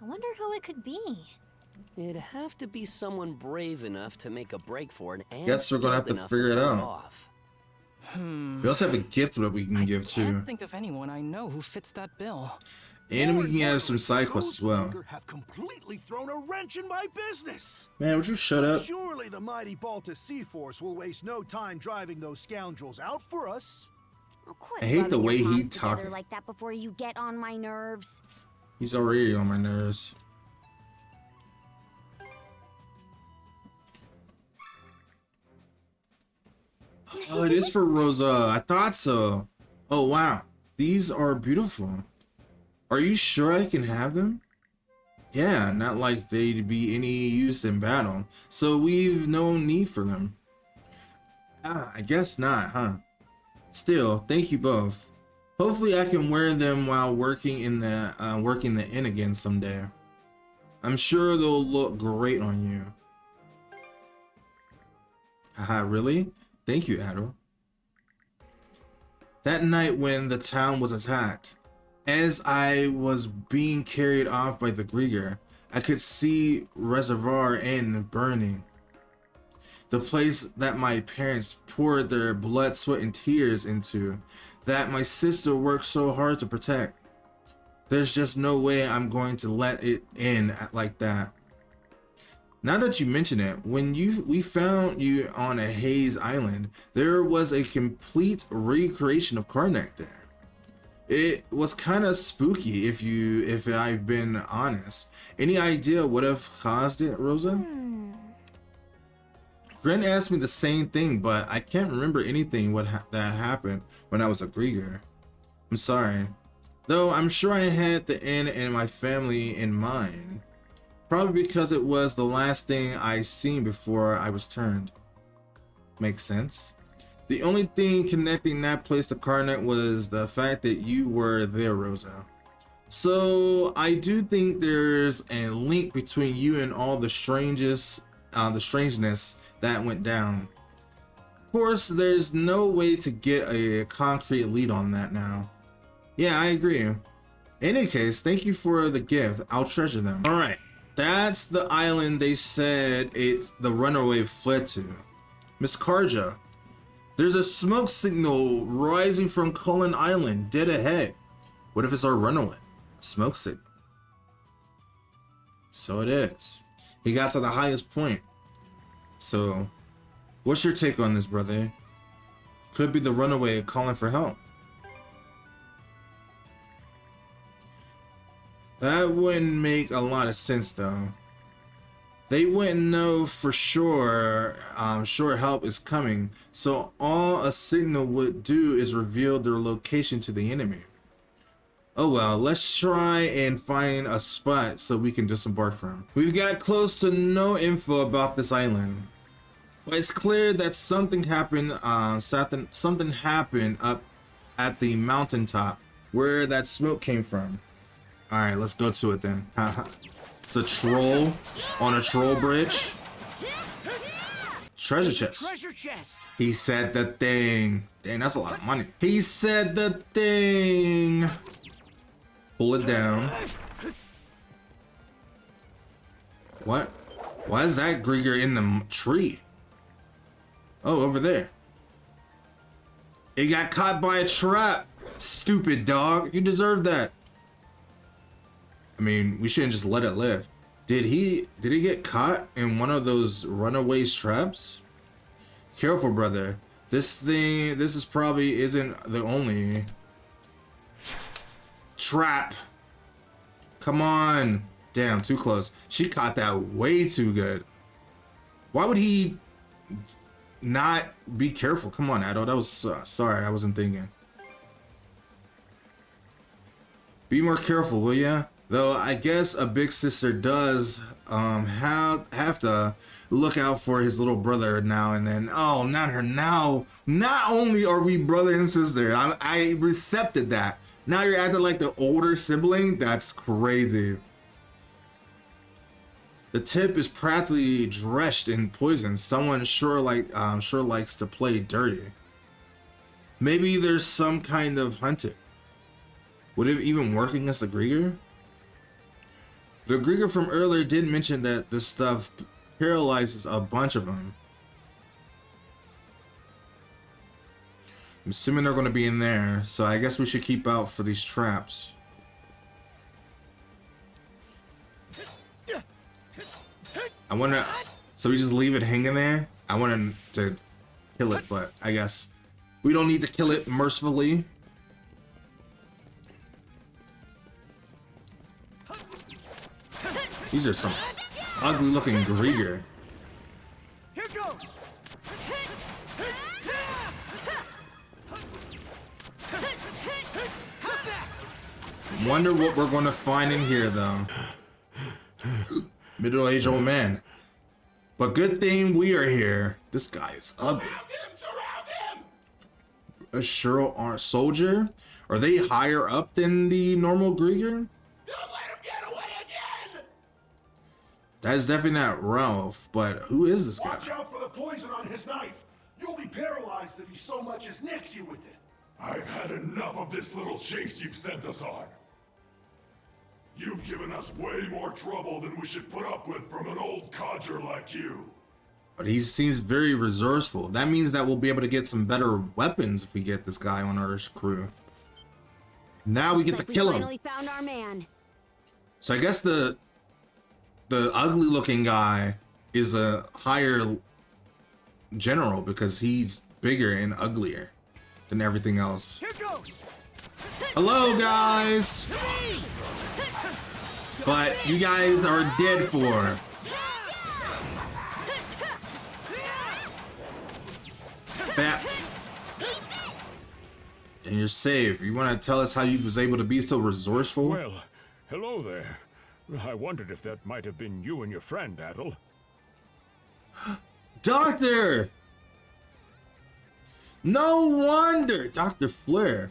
I wonder who it could be. It'd have to be someone brave enough to make a break for it and guess we're gonna have to figure it out. Off. We also have a gift that we can give I too. can't think of anyone I know who fits that bill. And we can have some side quests as well. Have completely thrown a wrench in my business. Man, would you shut up? Surely the mighty Baltus Sea Force will waste no time driving those scoundrels out for us. Oh, quit I hate the rubbing way your he palms together talks. like that before you get on my nerves. He's already on my nerves. Oh, it is for Rosa. I thought so. Oh, wow. These are beautiful. Are you sure I can have them? Yeah, not like they'd be any use in battle. So we've no need for them. Ah, I guess not, huh? Still, thank you both. Hopefully I can wear them while working the inn again someday. I'm sure they'll look great on you. Haha, really? Thank you, Adol. That night when the town was attacked, as I was being carried off by the Grieger, I could see Reservoir Inn burning. The place that my parents poured their blood, sweat, and tears into, that my sister worked so hard to protect. There's just no way I'm going to let it end like that. Now that you mention it, when we found you on a haze island, there was a complete recreation of Karnak there. It was kind of spooky if I've been honest. Any idea what have caused it, Rosa? Gren asked me the same thing, but I can't remember anything that happened when I was a Grieger. I'm sorry. Though I'm sure I had the inn and my family in mind. Probably because it was the last thing I seen before I was turned. Makes sense. The only thing connecting that place to Karnak was the fact that you were there, Rosa. So I do think there's a link between you and all the strangeness that went down. Of course, there's no way to get a concrete lead on that now. Yeah, I agree. In any case, thank you for the gift. I'll treasure them. All right. That's the island they said it's the runaway fled to. Miss Karja, there's a smoke signal rising from Cullen Island, dead ahead. What if it's our runaway? Smoke signal. So it is. He got to the highest point. So, what's your take on this, brother? Could be the runaway calling for help. That wouldn't make a lot of sense, though. They wouldn't know for sure help is coming, so all a signal would do is reveal their location to the enemy. Oh well, let's try and find a spot so we can disembark from. We've got close to no info about this island, but it's clear that something happened. Something happened up at the mountaintop where that smoke came from. All right, let's go to it then. It's a troll on a troll bridge. Treasure chest. Treasure chest. He said the thing. Dang, that's a lot of money. He said the thing. Pull it down. What? Why is that Grieger in the tree? Oh, over there. It got caught by a trap. Stupid dog. You deserve that. I mean, we shouldn't just let it live. Did he get caught in one of those runaways traps? Careful, brother. This is probably isn't the only trap. Come on. Damn, too close. She caught that way too good. Why would he not be careful? Come on, Ado. That was sorry, I wasn't thinking. Be more careful, will ya? Though I guess a big sister does have to look out for his little brother now and then. Oh, not her now. Not only are we brother and sister, I accepted that. Now you're acting like the older sibling? That's crazy. The tip is practically drenched in poison. Someone sure likes to play dirty. Maybe there's some kind of hunted. Would it even work against the Grieger? The Grieger from earlier did mention that this stuff paralyzes a bunch of them. I'm assuming they're going to be in there, so I guess we should keep out for these traps. I wonder, so we just leave it hanging there? I wanted to kill it, but I guess we don't need to kill it mercifully. These are some ugly looking Grieger. Here goes. Wonder what we're going to find in here, though. Middle-aged old man. But good thing we are here. This guy is ugly. Surround him! A Cheryl soldier? Are they higher up than the normal Grieger? Don't let him get away again! That is definitely not Ralph, but who is this guy? Watch out for the poison on his knife. You'll be paralyzed if he so much as nicks you with it. I've had enough of this little chase you've sent us on. You've given us way more trouble than we should put up with from an old codger like you. But he seems very resourceful. That means that we'll be able to get some better weapons if we get this guy on our crew. Now we get to kill him. Finally found our man. So I guess the ugly looking guy is a higher general because he's bigger and uglier than everything else. Here goes. Hello, guys. But you guys are dead for. That. And you're safe. You want to tell us how you was able to be so resourceful? Well, hello there. I wondered if that might have been you and your friend, Adel. Doctor! No wonder! Dr. Flair.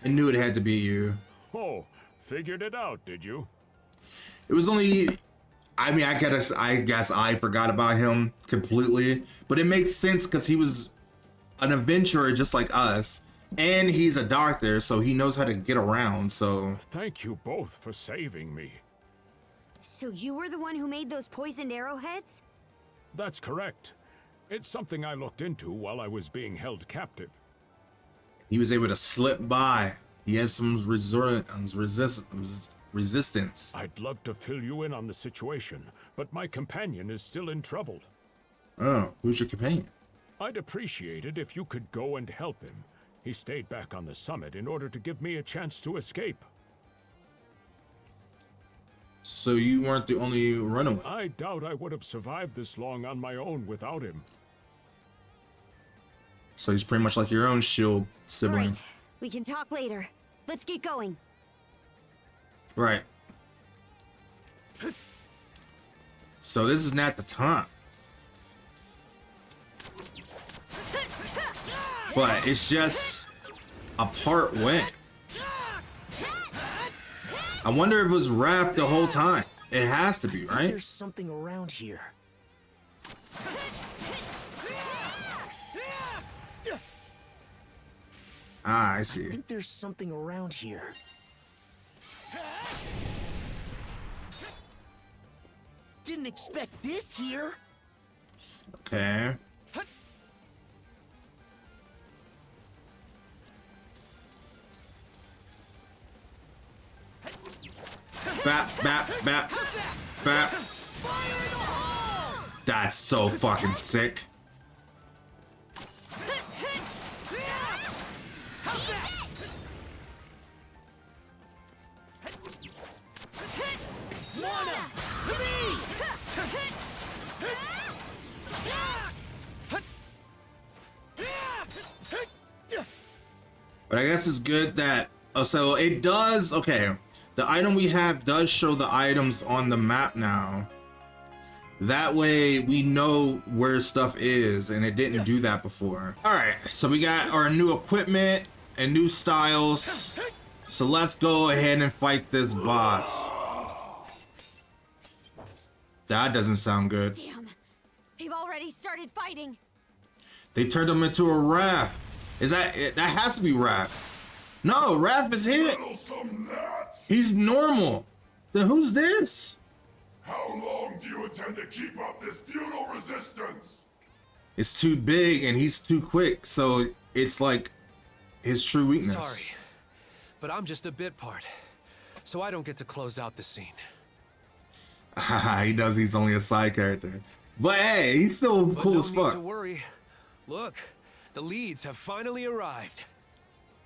I knew it had to be you. Oh, figured it out, did you? It was only... I mean, I guess I forgot about him completely. But it makes sense because he was an adventurer just like us. And he's a doctor, so he knows how to get around, so... Thank you both for saving me. So you were the one who made those poisoned arrowheads? That's correct. It's something I looked into while I was being held captive. He was able to slip by. He has some resistance. I'd love to fill you in on the situation, but my companion is still in trouble. Oh, who's your companion? I'd appreciate it if you could go and help him. He stayed back on the summit in order to give me a chance to escape. So you weren't the only runaway? I doubt I would have survived this long on my own without him. So he's pretty much like your own shield sibling. Great. We can talk later. Let's get going. Right. So this is not the time. But it's just a part way. I wonder if it was Raph the whole time. It has to be, right? There's something around here. Ah, I see. I think there's something around here. Didn't expect this here. Okay. Bap, bap, bap, bap. That's so fucking sick. But I guess it's good that so it does. Okay, the item we have does show the items on the map now. That way we know where stuff is, and it didn't do that before. All right, so we got our new equipment and new styles. So let's go ahead and fight this boss. That doesn't sound good. Damn, they've already started fighting. They turned him into a Raph. Is that has to be Raph? No, Raph is here. He's normal. Then who's this? How long do you intend to keep up this futile resistance? It's too big and he's too quick, so it's like his true weakness. Sorry, but I'm just a bit part, so I don't get to close out the scene. He knows he's only a side character. But hey, he's still cool as fuck. No need to worry. Look, the leads have finally arrived.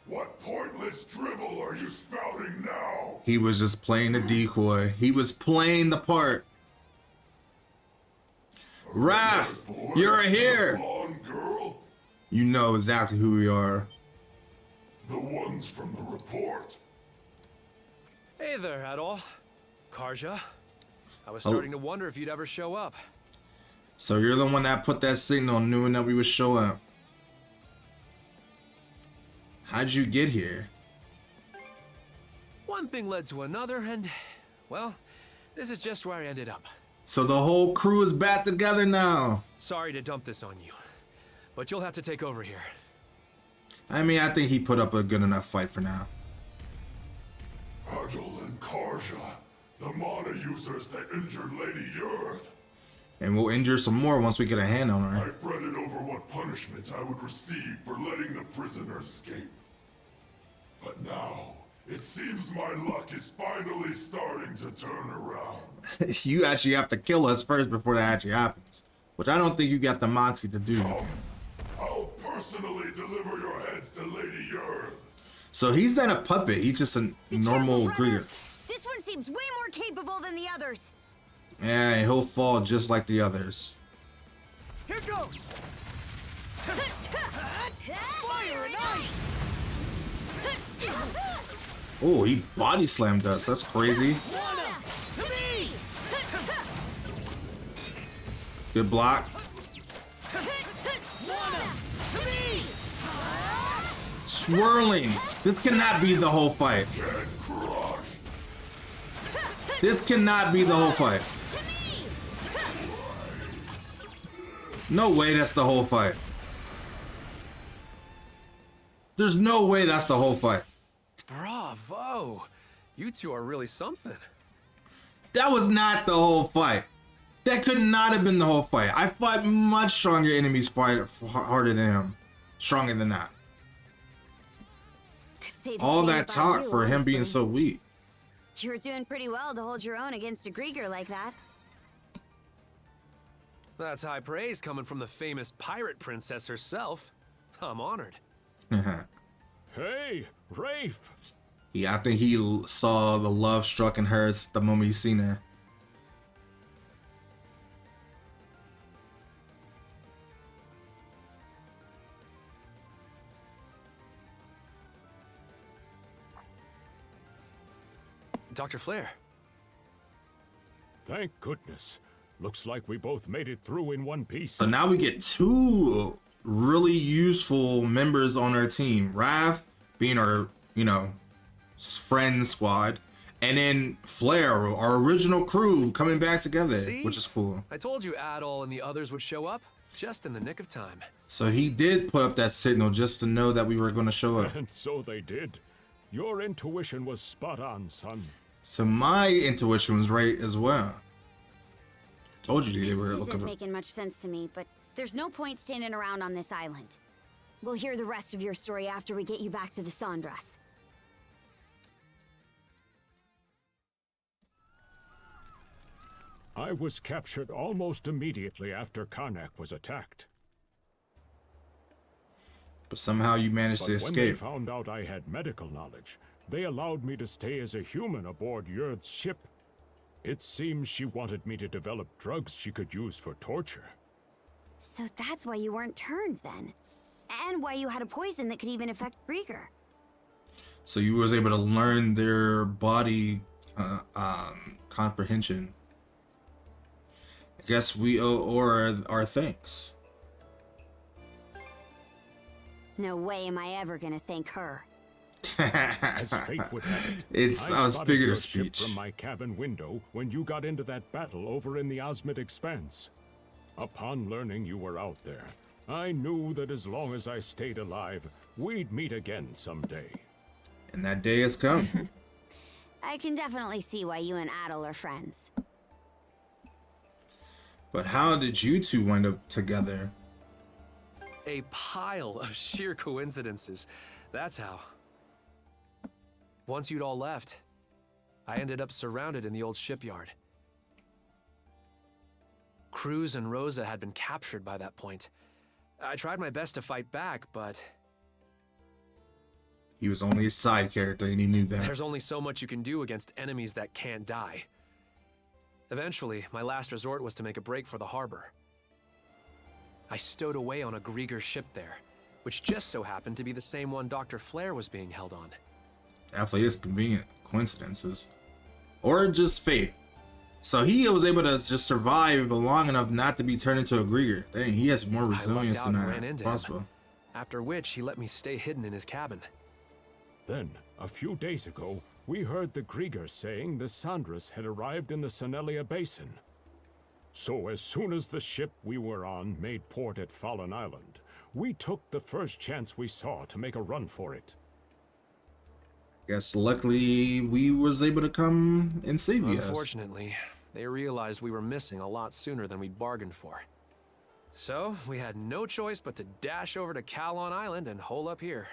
What pointless dribble are you spouting now? He was just playing the decoy. He was playing the part. Raph, you're here. Girl? You know exactly who we are. The ones from the report. Hey there, Adol. Karja. I was starting to wonder if you'd ever show up. So you're the one that put that signal knowing that we would show up. How'd you get here? One thing led to another, and, well, this is just where I ended up. So the whole crew is back together now. Sorry to dump this on you, but you'll have to take over here. I mean, I think he put up a good enough fight for now. Adol and Karja, the mana users that injured Lady Earth. And we'll injure some more once we get a hand on her. I fretted over what punishment I would receive for letting the prisoner escape. But now, it seems my luck is finally starting to turn around. You actually have to kill us first before that actually happens. Which I don't think you got the moxie to do. I'll personally deliver your heads to Lady Earth. So he's not a puppet, he's just a normal Krieger. This one seems way more capable than the others. Yeah, and he'll fall just like the others. Here goes! Fire and ice! Oh, he body slammed us. That's crazy. Good block. Swirling. This cannot be the whole fight. This cannot be the whole fight. No way that's the whole fight. There's no way that's the whole fight. Bravo! You two are really something. That was not the whole fight. That could not have been the whole fight. I fought much stronger enemies fight harder than him. Stronger than that. All that talk for him being so weak. You were doing pretty well to hold your own against a Grieger like that. That's high praise coming from the famous pirate princess herself. I'm honored. Hey, Rafe! Yeah, I think he saw the love struck in her the moment he seen her. Dr. Flair. Thank goodness. Looks like we both made it through in one piece. So now we get two really useful members on our team. Raph being our, friend squad. And then Flair, our original crew, coming back together, which is cool. I told you Adol and the others would show up, just in the nick of time. So he did put up that signal just to know that we were going to show up. And so they did. Your intuition was spot on, son. So my intuition was right as well. Told you they were looking. This isn't making much sense to me, but there's no point standing around on this island. We'll hear the rest of your story after we get you back to the Sandras. I was captured almost immediately after Karnak was attacked. But somehow you managed to escape. When they found out I had medical knowledge, they allowed me to stay as a human aboard Yurth's ship. It seems she wanted me to develop drugs she could use for torture. So that's why you weren't turned then. And why you had a poison that could even affect Grieger. So you was able to learn their body comprehension. I guess we owe our thanks. No way am I ever gonna thank her. As fate would have it, I was spotted figure your of ship speech. from my cabin window when you got into that battle over in the Osmid Expanse. Upon learning you were out there, I knew that as long as I stayed alive, we'd meet again someday. And that day has come. I can definitely see why you and Adel are friends. But how did you two wind up together? A pile of sheer coincidences. That's how. Once you'd all left, I ended up surrounded in the old shipyard. Cruz and Rosa had been captured by that point. I tried my best to fight back, but He was only a side character and he knew that. there's only so much you can do against enemies that can't die. Eventually, my last resort was to make a break for the harbor. I stowed away on a Grieger ship there, which just so happened to be the same one Dr. Flare was being held on. Definitely is convenient coincidences. Or just fate. So he was able to just survive long enough not to be turned into a Grieger. Dang, he has more resilience I than lucked out and ran that. into Possible. him. After which, he let me stay hidden in his cabin. Then, a few days ago, we heard the Grieger saying the Sandras had arrived in the Senelia Basin. So as soon as the ship we were on made port at Fallen Island, we took the first chance we saw to make a run for it. Guess luckily we was able to come and save you guys. Unfortunately, they realized we were missing a lot sooner than we'd bargained for. So, we had no choice but to dash over to Calon Island and hole up here.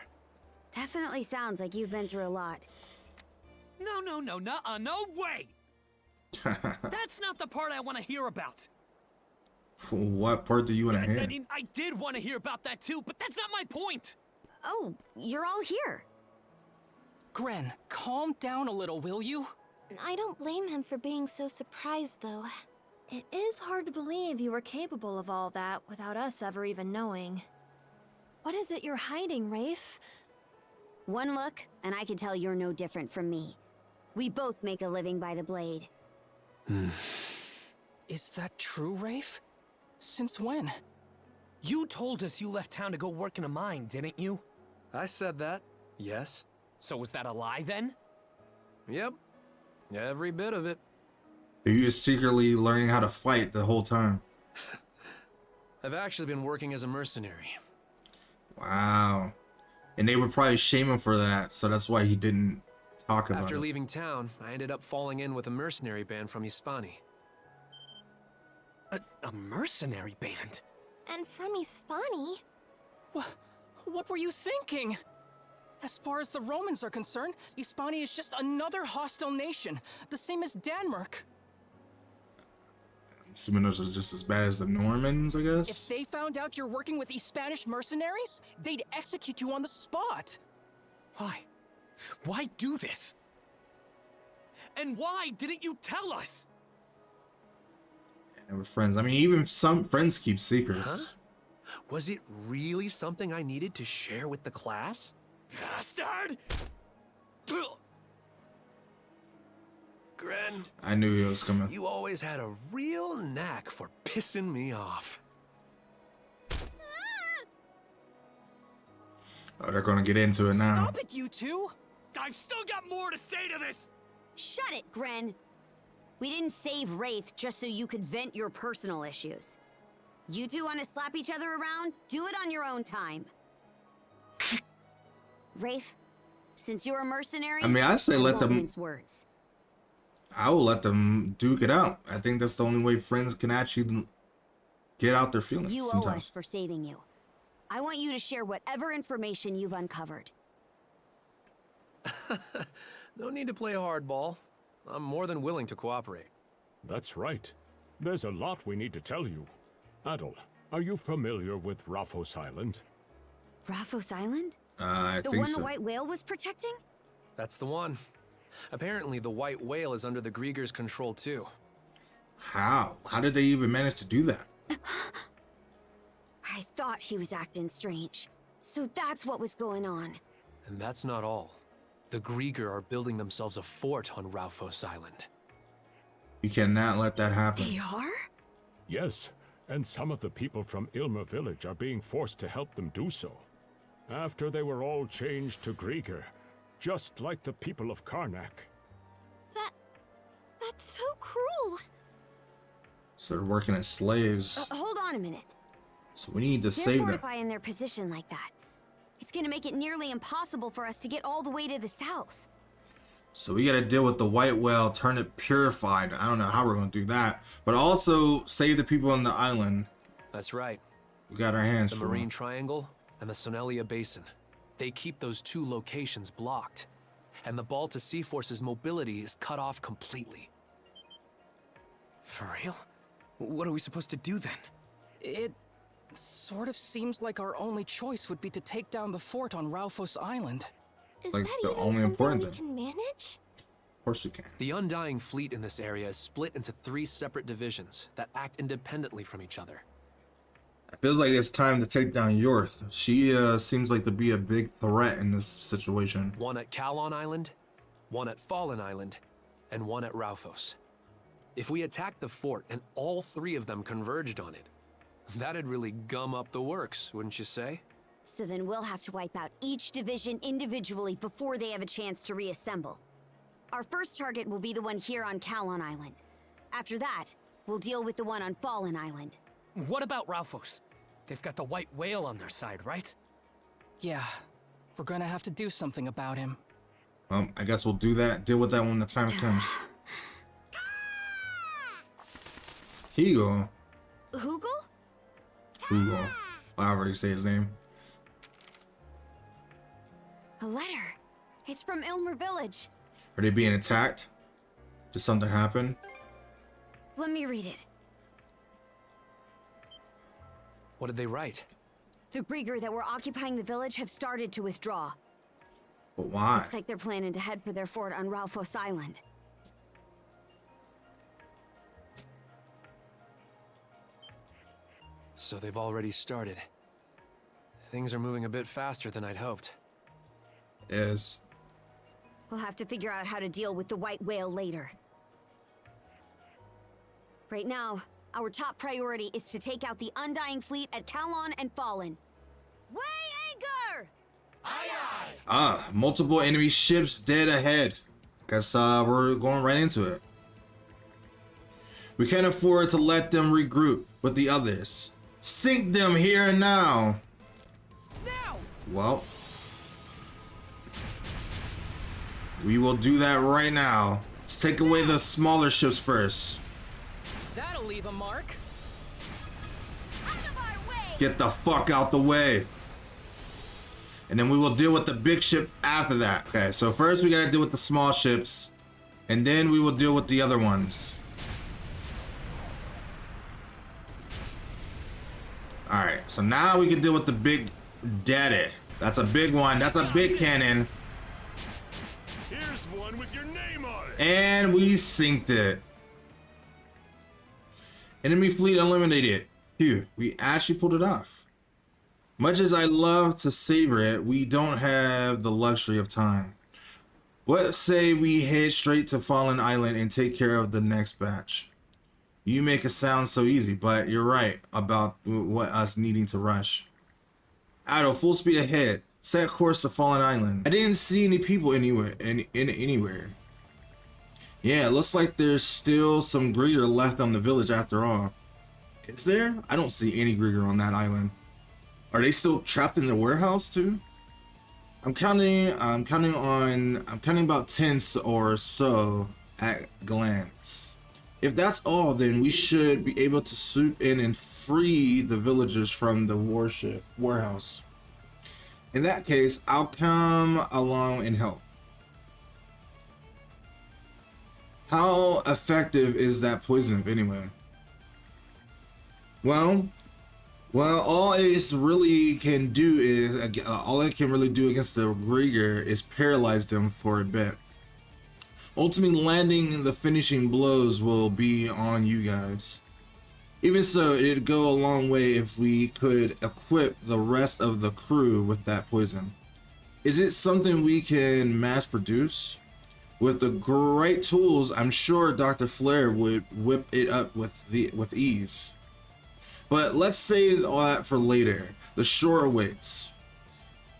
Definitely sounds like you've been through a lot. No, nuh-uh, no way! That's not the part I want to hear about. What part do you want to hear? I mean, I did want to hear about that too, but that's not my point! Oh, you're all here. Gren, calm down a little, will you? I don't blame him for being so surprised, though. It is hard to believe you were capable of all that without us ever even knowing. What is it you're hiding, Rafe? One look, and I can tell you're no different from me. We both make a living by the blade. Is that true, Rafe? Since when? You told us you left town to go work in a mine, didn't you? I said that, yes. So was that a lie then? Yep, every bit of it. You were secretly learning how to fight the whole time. I've actually been working as a mercenary. Wow. And they would probably shame him for that, so that's why he didn't talk about After it. leaving town, I ended up falling in with a mercenary band from Hispani. A mercenary band? And from Hispani? What were you thinking? As far as the Romans are concerned, Hispania is just another hostile nation, the same as Denmark. Assuming those are just as bad as the Normans, I guess? If they found out you're working with these Spanish mercenaries, they'd execute you on the spot. Why? Why do this? And why didn't you tell us? And we're friends. I mean, even some friends keep secrets. Huh? Was it really something I needed to share with the class? Bastard! Gren, I knew he was coming. you always had a real knack for pissing me off. Oh, they're gonna get into it now. Stop it, you two! I've still got more to say to this! Shut it, Gren. We didn't save Rafe just so you could vent your personal issues. You two want to slap each other around? Do it on your own time. Rafe, since you're a mercenary, I mean, I say let won't them- mince words. I will let them duke it out. I think that's the only way friends can actually get out their feelings You owe sometimes. us for saving you. I want you to share whatever information you've uncovered. No need to play hardball. I'm more than willing to cooperate. That's right. There's a lot we need to tell you. Adol, are you familiar with Raphos Island? Raphos Island? I The think one so. the White Whale was protecting? That's the one. Apparently, the White Whale is under the Grieger's control too. How? How did they even manage to do that? I thought he was acting strange. So that's what was going on. And that's not all. The Grieger are building themselves a fort on Raufos Island. You cannot let that happen. They are? Yes, and some of the people from Ilma village are being forced to help them do so. After they were all changed to Grieger, just like the people of Karnak. That's so cruel. Started working as slaves. Hold on a minute. So we need to They're save them. fortifying their position like that. It's gonna make it nearly impossible for us to get all the way to the south. So we gotta deal with the white whale, turn it purified. I don't know how we're gonna do that. But also save the people on the island. That's right. We got our hands The full. Marine Triangle and the Sonelia Basin. They keep those two locations blocked. And the Balta Sea Force's mobility is cut off completely. For real? What are we supposed to do then? It sort of seems like our only choice would be to take down the fort on Raufos Island. Is Like, that the even only something important we thing. can manage? Of course we can. The Undying Fleet in this area is split into 3 separate divisions that act independently from each other. It feels like it's time to take down Yorth. She seems like to be a big threat in this situation. One at Kalon Island, one at Fallen Island, and one at Raufos. If we attacked the fort and all 3 of them converged on it, that'd really gum up the works, wouldn't you say? So then we'll have to wipe out each division individually before they have a chance to reassemble. Our first target will be the one here on Kalon Island. After that, we'll deal with the one on Fallen Island. What about Raufos? They've got the white whale on their side, right? Yeah, we're gonna have to do something about him. I guess we'll do that. Deal with that when the time comes. Here you go. Hugel? Hugo. However you say his name. A letter. It's from Ilmer Village. Are they being attacked? Did something happen? Let me read it. What did they write? The Grieger that were occupying the village have started to withdraw. But why? Looks like they're planning to head for their fort on Raufos Island. So they've already started. Things are moving a bit faster than I'd hoped. Is. We'll have to figure out how to deal with the white whale later. Right now, our top priority is to take out the Undying Fleet at Kalon and Fallen. Weigh anchor! Multiple enemy ships dead ahead. Guess we're going right into it. We can't afford to let them regroup with the others. Sink them here and now. Now! Well, we will do that right now. Let's take away the smaller ships first. That'll leave a mark. Out of our way! Get the fuck out the way. And then we will deal with the big ship after that. Okay, so first we gotta deal with the small ships. And then we will deal with the other ones. Alright, so now we can deal with the big daddy. That's a big one. That's a big cannon. Here's one with your name on it. And we synced it. Enemy fleet eliminated. Phew, we actually pulled it off. Much as I love to savor it, we don't have the luxury of time. What say we head straight to Fallen Island and take care of the next batch? You make it sound so easy, but you're right about what us needing to rush. Ado, full speed ahead. Set course to Fallen Island. I didn't see any people anywhere. Anywhere. Yeah, it looks like there's still some Grieger left on the village after all. Is there? I don't see any Grieger on that island. Are they still trapped in the warehouse too? I'm counting about 10 or so at glance. If that's all, then we should be able to swoop in and free the villagers from the warehouse. In that case, I'll come along and help. How effective is that poison, anyway? Well, all it really can do is against the Grieger is paralyze them for a bit. Ultimately, landing the finishing blows will be on you guys. Even so, it'd go a long way if we could equip the rest of the crew with that poison. Is it something we can mass produce? With the right tools, I'm sure Dr. Flare would whip it up with ease. But let's save all that for later. The shore awaits.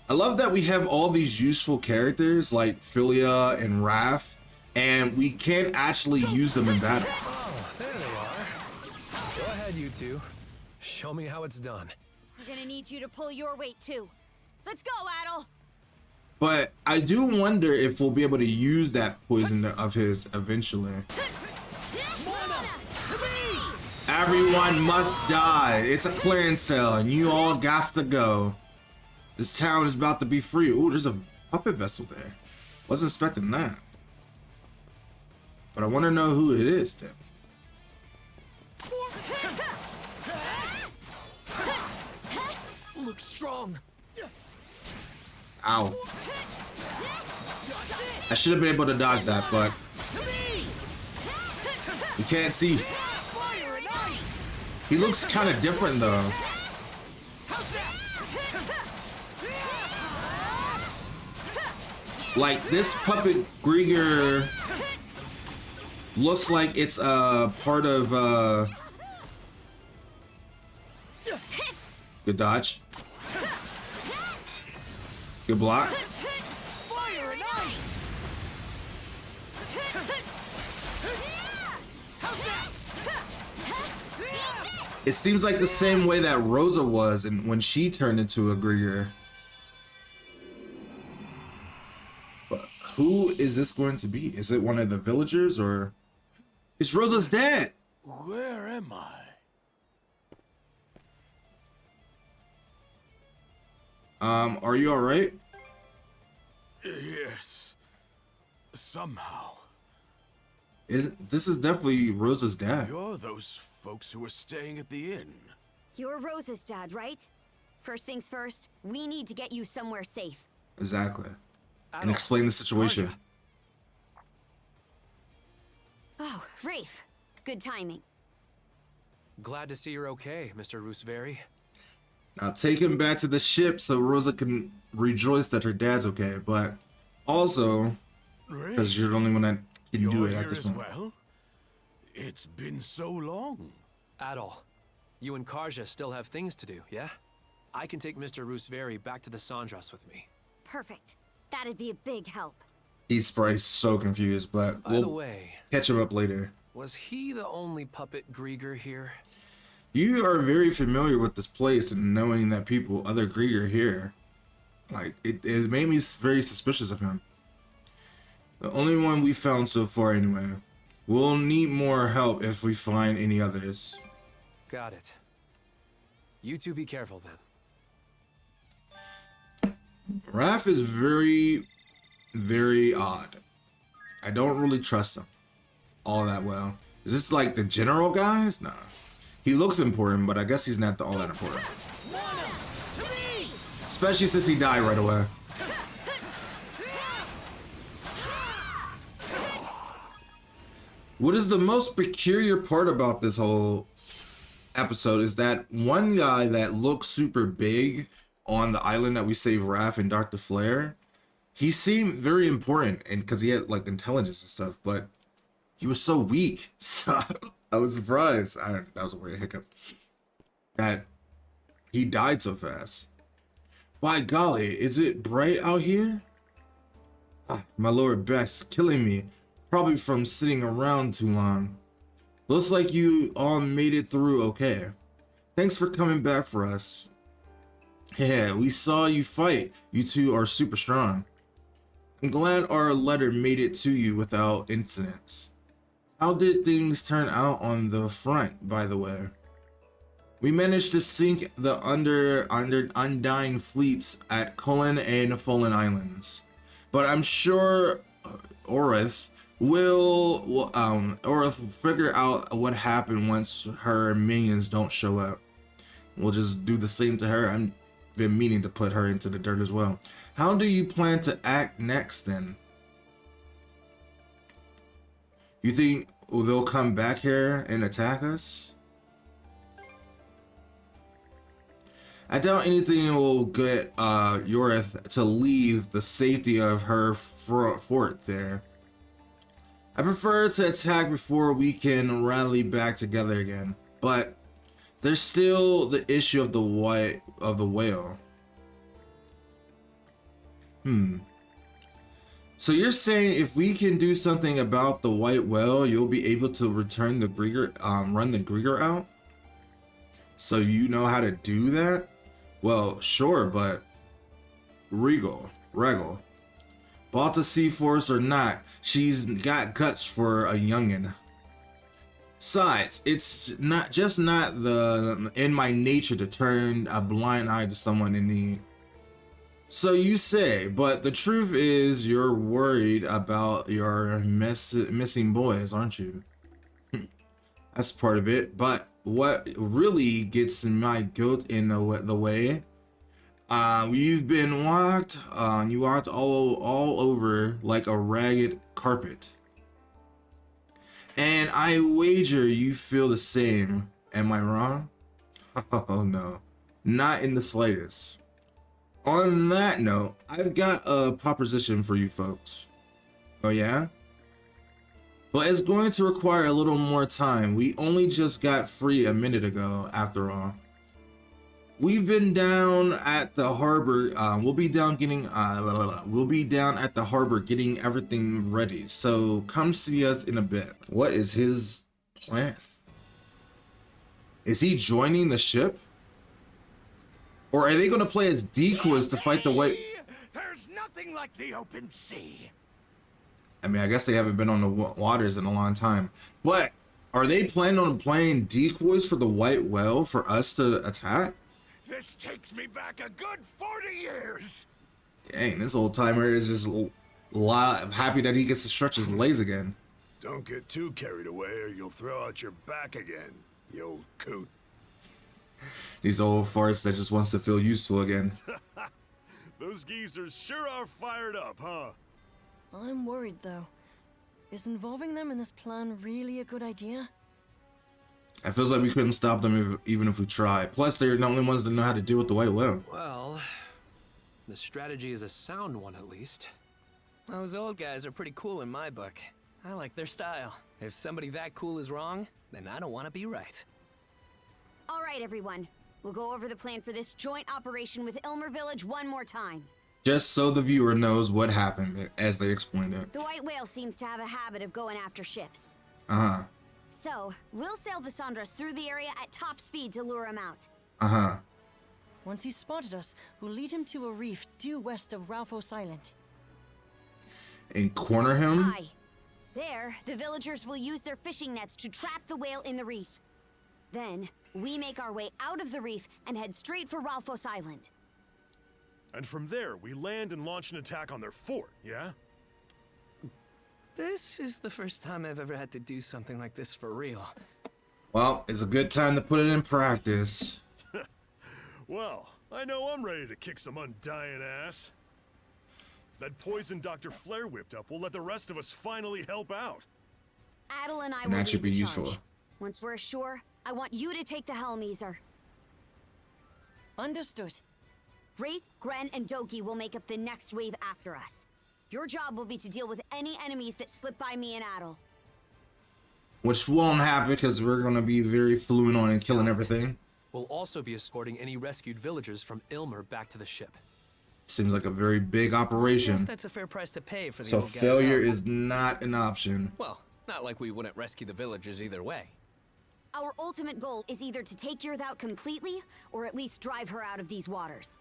I love that we have all these useful characters like Philia and Raph, and we can't actually use them in battle. Oh, there they are. Go ahead, you two. Show me how it's done. We're gonna need you to pull your weight too. Let's go, Adel. But I do wonder if we'll be able to use that poison of his eventually. Everyone must die. It's a clearance sale and you all got to go. This town is about to be free. Ooh, there's a puppet vessel there. Wasn't expecting that. But I want to know who it is then. Look strong. Ow. I should have been able to dodge that, but you can't see. He looks kind of different though. Like this puppet Grieger looks like it's part of good dodge. Good block. It seems like the same way that Rosa was and when she turned into a Grieger. But who is this going to be? Is it one of the villagers or it's Rosa's dad? Where am I? Are you all right? Yes. Somehow. This is definitely Rosa's dad. You're those folks who were staying at the inn. You're Rosa's dad, right? First things first, we need to get you somewhere safe. Exactly. And explain the situation. Oh, Rafe. Good timing. Glad to see you're okay, Mr. Rooseveri. Now take him back to the ship so Rosa can rejoice that her dad's okay, but also because you're the only one that can do it at this point. Well? It's been so long. Adol, you and Karja still have things to do, yeah? I can take Mr. Rooseveri back to the Sandras with me. Perfect. That'd be a big help. He's probably so confused, but By the we'll way, catch him up later. was he the only puppet Grieger here? You are very familiar with this place and knowing that other Grieger here. Like, it made me very suspicious of him. The only one we found so far anyway. We'll need more help if we find any others. Got it. You two be careful then. Raph is very, very odd. I don't really trust him all that well. Is this like the general guys? Nah. He looks important, but I guess he's not all that important. Especially since he died right away. What is the most peculiar part about this whole episode is that one guy that looks super big on the island that we saved Raph and Dr. Flare, he seemed very important and because he had like intelligence and stuff, but he was so weak. So I was surprised. That was a weird hiccup. That he died so fast. By golly, is it bright out here? My lower back's killing me. Probably from sitting around too long. Looks like you all made it through okay. Thanks for coming back for us. Yeah, we saw you fight. You two are super strong. I'm glad our letter made it to you without incidents. How did things turn out on the front, by the way? We managed to sink the undying fleets at Cullen and Fallen Islands. But I'm sure Orith will figure out what happened once her minions don't show up. We'll just do the same to her. I've been meaning to put her into the dirt as well. How do you plan to act next then? You think they'll come back here and attack us? I doubt anything will get Yorith to leave the safety of her fort there. I prefer to attack before we can rally back together again, but there's still the issue of the whale. So you're saying if we can do something about the white whale, you'll be able to return the Grieger, run the Grieger out? So you know how to do that? Well, sure, but Regal, Balta C-Force or not, she's got guts for a youngin'. Besides, it's not in my nature to turn a blind eye to someone in need. So you say, but the truth is you're worried about your missing boys, aren't you? That's part of it, but what really gets my goat in the way, you've been you walked all over like a ragged carpet. And I wager you feel the same. Am I wrong? Oh no, not in the slightest. On that note, I've got a proposition for you folks. Oh yeah? But it's going to require a little more time. We only just got free a minute ago, after all. We've been down at the harbor. We'll be down at the harbor getting everything ready. So come see us in a bit. What is his plan? Is he joining the ship? Or are they going to play as decoys to fight the white? There's nothing like the open sea. I mean, I guess they haven't been on the waters in a long time. But are they planning on playing decoys for the white whale for us to attack? This takes me back a good 40 years. Dang, this old timer is just happy that he gets to stretch his legs again. Don't get too carried away or you'll throw out your back again, you old coot. These old farts that just wants to feel useful again. Those geezers sure are fired up, huh? I'm worried, though. Is involving them in this plan really a good idea? It feels like we couldn't stop them even if we tried. Plus, they're the only ones that know how to deal with the white whale. Well, the strategy is a sound one at least. Those old guys are pretty cool in my book. I like their style. If somebody that cool is wrong, then I don't want to be right. All right, everyone. We'll go over the plan for this joint operation with Ilmer Village one more time. Just so the viewer knows what happened as they explained it. The white whale seems to have a habit of going after ships. Uh-huh. So, we'll sail the Sandras through the area at top speed to lure him out. Uh-huh. Once he's spotted us, we'll lead him to a reef due west of Ralphos Island. And corner him? Aye. There, the villagers will use their fishing nets to trap the whale in the reef. Then, we make our way out of the reef and head straight for Ralphos Island. And from there, we land and launch an attack on their fort, yeah? This is the first time I've ever had to do something like this for real. Well, it's a good time to put it in practice. Well, I know I'm ready to kick some undying ass. That poison Dr. Flare whipped up will let the rest of us finally help out. Adel and I And will that should lead be the useful. charge. Once we're ashore, I want you to take the helm, Easer. Understood. Wraith, Gren, and Doki will make up the next wave after us. Your job will be to deal with any enemies that slip by me and Adel. Which won't happen because we're going to be very fluent on and killing everything. We'll also be escorting any rescued villagers from Ilmer back to the ship. Seems like a very big I operation. guess that's a fair price to pay for the So old guy's failure help. is not an option. Well, not like we wouldn't rescue the villagers either way. Our ultimate goal is either to take Yurth out completely, or at least drive her out of these waters.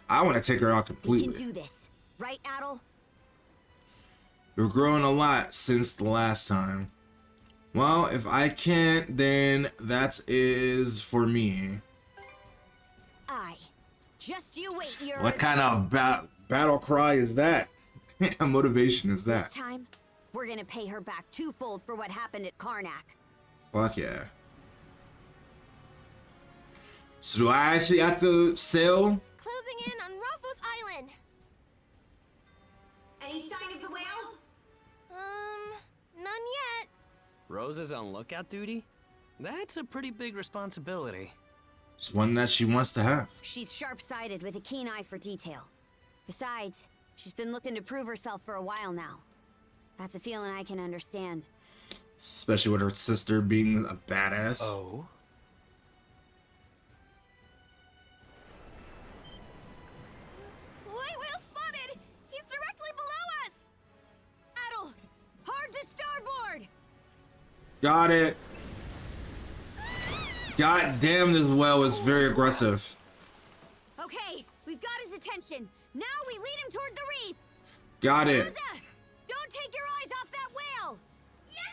I want to take her out We completely. can do this. Right, Adel? You're growing a lot since the last time. Well, if I can't, then that is for me. Aye. Just you wait, Yurth. What kind of battle cry is that? Motivation is This that? time, we're gonna pay her back twofold for what happened at Karnak. Fuck yeah. So do I actually have to sail? Closing in on Ralphos Island. Any sign of the whale? None yet. Rose is on lookout duty? That's a pretty big responsibility. It's one that she wants to have. She's sharp-sighted with a keen eye for detail. Besides, she's been looking to prove herself for a while now. That's a feeling I can understand. Especially with her sister being a badass. Oh? White whale spotted! He's directly below us! Adel, hard to starboard! Got it. God damn, this whale is very aggressive. Okay, we've got his attention. Now we lead him toward the reef. Got it. Rosa, don't take your eyes off that whale. Yes,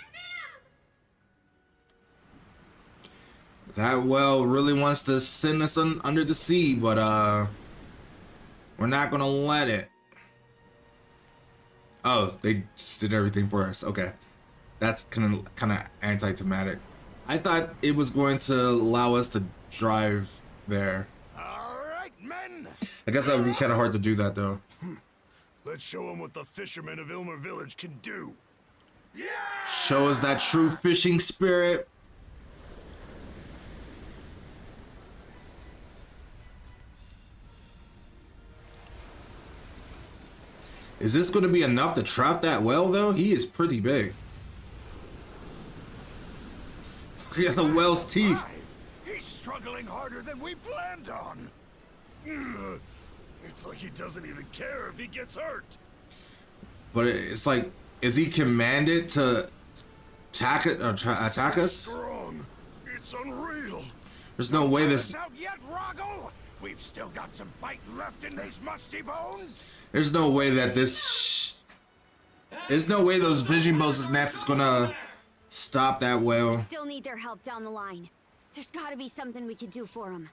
ma'am. That whale really wants to send us under the sea, but we're not gonna let it. Oh, they just did everything for us. Okay, that's kind of anti-thematic. I thought it was going to allow us to drive there. All right, men. I guess that would be kind of hard to do that though. Let's show them what the fishermen of Ilmer Village can do. Yeah! Show us that true fishing spirit. Is this going to be enough to trap that whale though? He is pretty big. Look at the whale's teeth. He's struggling harder than we planned on. It's like he doesn't even care if he gets hurt. But it's like, is he commanded to attack us? Strong. It's unreal. There's no way this. Out yet, Roggle? We've still got some fight left in these musty bones. There's no way that this. There's no way those fishing boats' nets is gonna stop that whale. We still need their help down the line. There's got to be something we can do for them.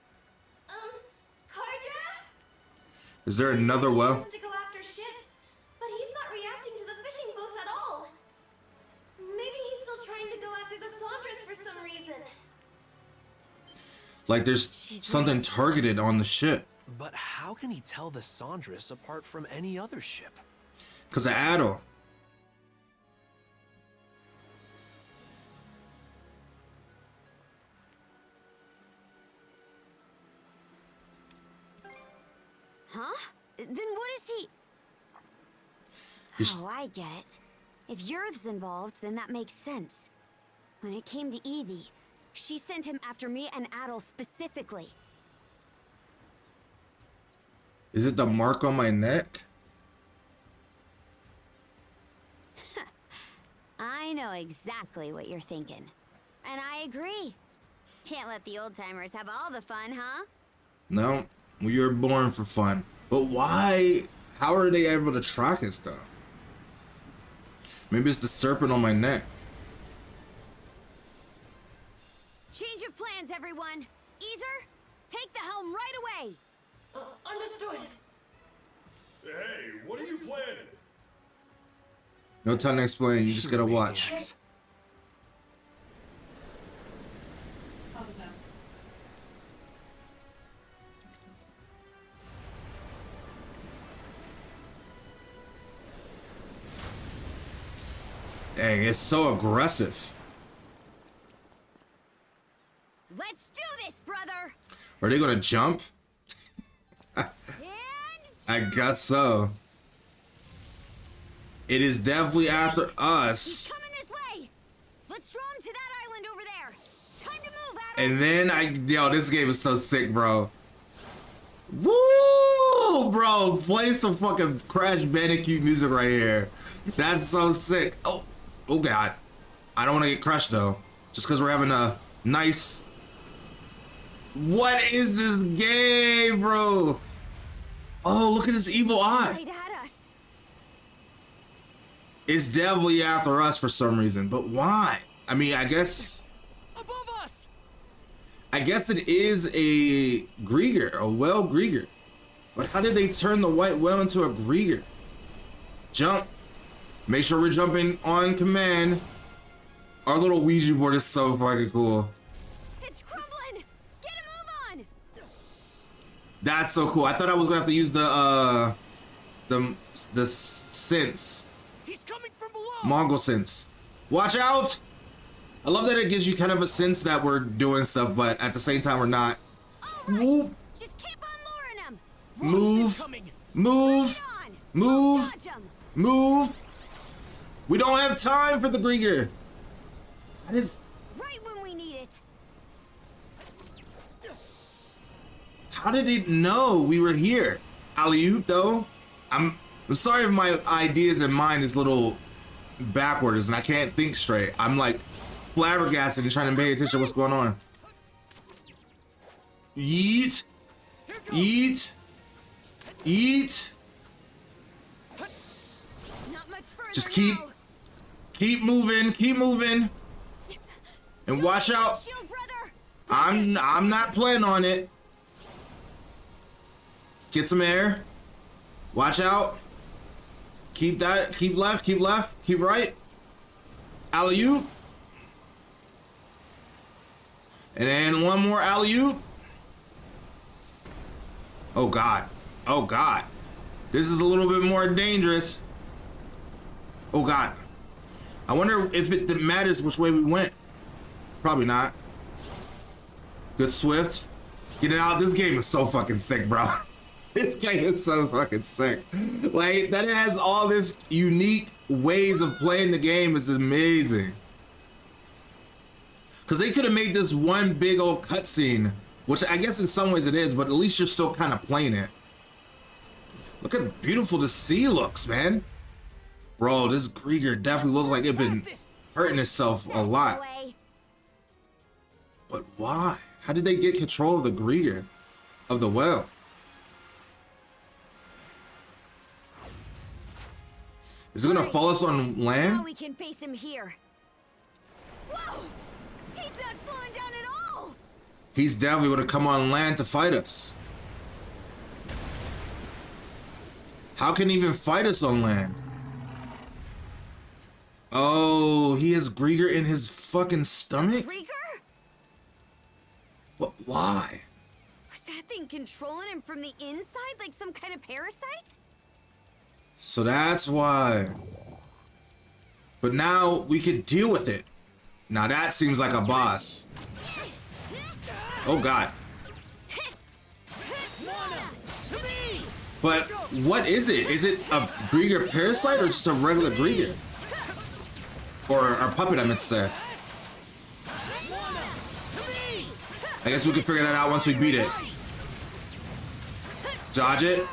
Karja? Is there another He whale? wants to go after ships, but he's not reacting to the fishing boats at all. Maybe he's still trying to go after the Saunders for some reason. Like there's something targeted on the ship. But how can he tell the Saunders apart from any other ship? Because of Adel. Huh? Then what is he? Oh, I get it. If Yurth's involved, then that makes sense. When it came to Evie, she sent him after me and Adel specifically. Is it the mark on my neck? I know exactly what you're thinking. And I agree. Can't let the old-timers have all the fun, huh? No, we were born for fun. But why? How are they able to track us though? Maybe it's the serpent on my neck. Change of plans, everyone. Easer, take the helm right away. Understood. Hey, what are you planning? No time to explain. You just gotta watch. Dang, it's so aggressive. Let's do this, brother. Are they gonna jump? I guess so. It is definitely after us. Coming this way. Let's draw him to that island over there. Time to move, Adel. And then yo, this game is so sick, bro. Woo, bro, play some fucking Crash Bandicoot music right here. That's so sick. Oh God, I don't want to get crushed though. Just because we're having a nice. What is this game, bro? Oh, look at this evil eye. Right at us. It's definitely after us for some reason, but why? I mean, I guess. Above us. I guess it is a Grieger, a whale Grieger. But how did they turn the white whale into a Grieger? Jump. Make sure we're jumping on command. Our little Ouija board is so fucking cool. It's crumbling. Get a move on. That's so cool. I thought I was gonna have to use the sense. He's coming from below. Mongol sense. Watch out! I love that it gives you kind of a sense that we're doing stuff, but at the same time we're not. Whoop. Just keep on luring him. Move. Move. Move. Move. We don't have time for the Grieger. That is. Right when we need it. How did it know we were here? Alley-oop, though. I'm sorry if my ideas and mind is a little backwards and I can't think straight. I'm like flabbergasted and trying to pay attention to what's going on. Yeet. Yeet. Yeet. Not much further. Just keep moving, and watch out. I'm not planning on it. Get some air. Watch out. Keep left, keep right. Alley-oop. And then one more alley-oop. Oh God. Oh God. This is a little bit more dangerous. Oh God. I wonder if it matters which way we went. Probably not. Good Swift. Get it out. This game is so fucking sick, bro. This game is so fucking sick. Like, that it has all this unique ways of playing the game is amazing. Because they could have made this one big old cutscene, which I guess in some ways it is, but at least you're still kind of playing it. Look how beautiful the sea looks, man. Bro, this Grieger definitely looks like it's been hurting itself a lot. But why? How did they get control of the Grieger? Of the well? Is it gonna follow us on land? Now we can face him here. Whoa! He's not slowing down at all! He's definitely gonna come on land to fight us. How can he even fight us on land? Oh, he has Grieger in his fucking stomach? Grieger? What? Why? Was that thing controlling him from the inside like some kind of parasite? So that's why. But now we can deal with it. Now that seems like a boss. Oh God. But what is it? Is it a Grieger parasite or just a regular Grieger? Or a puppet, I meant to say. I guess we can figure that out once we beat it. Dodge it.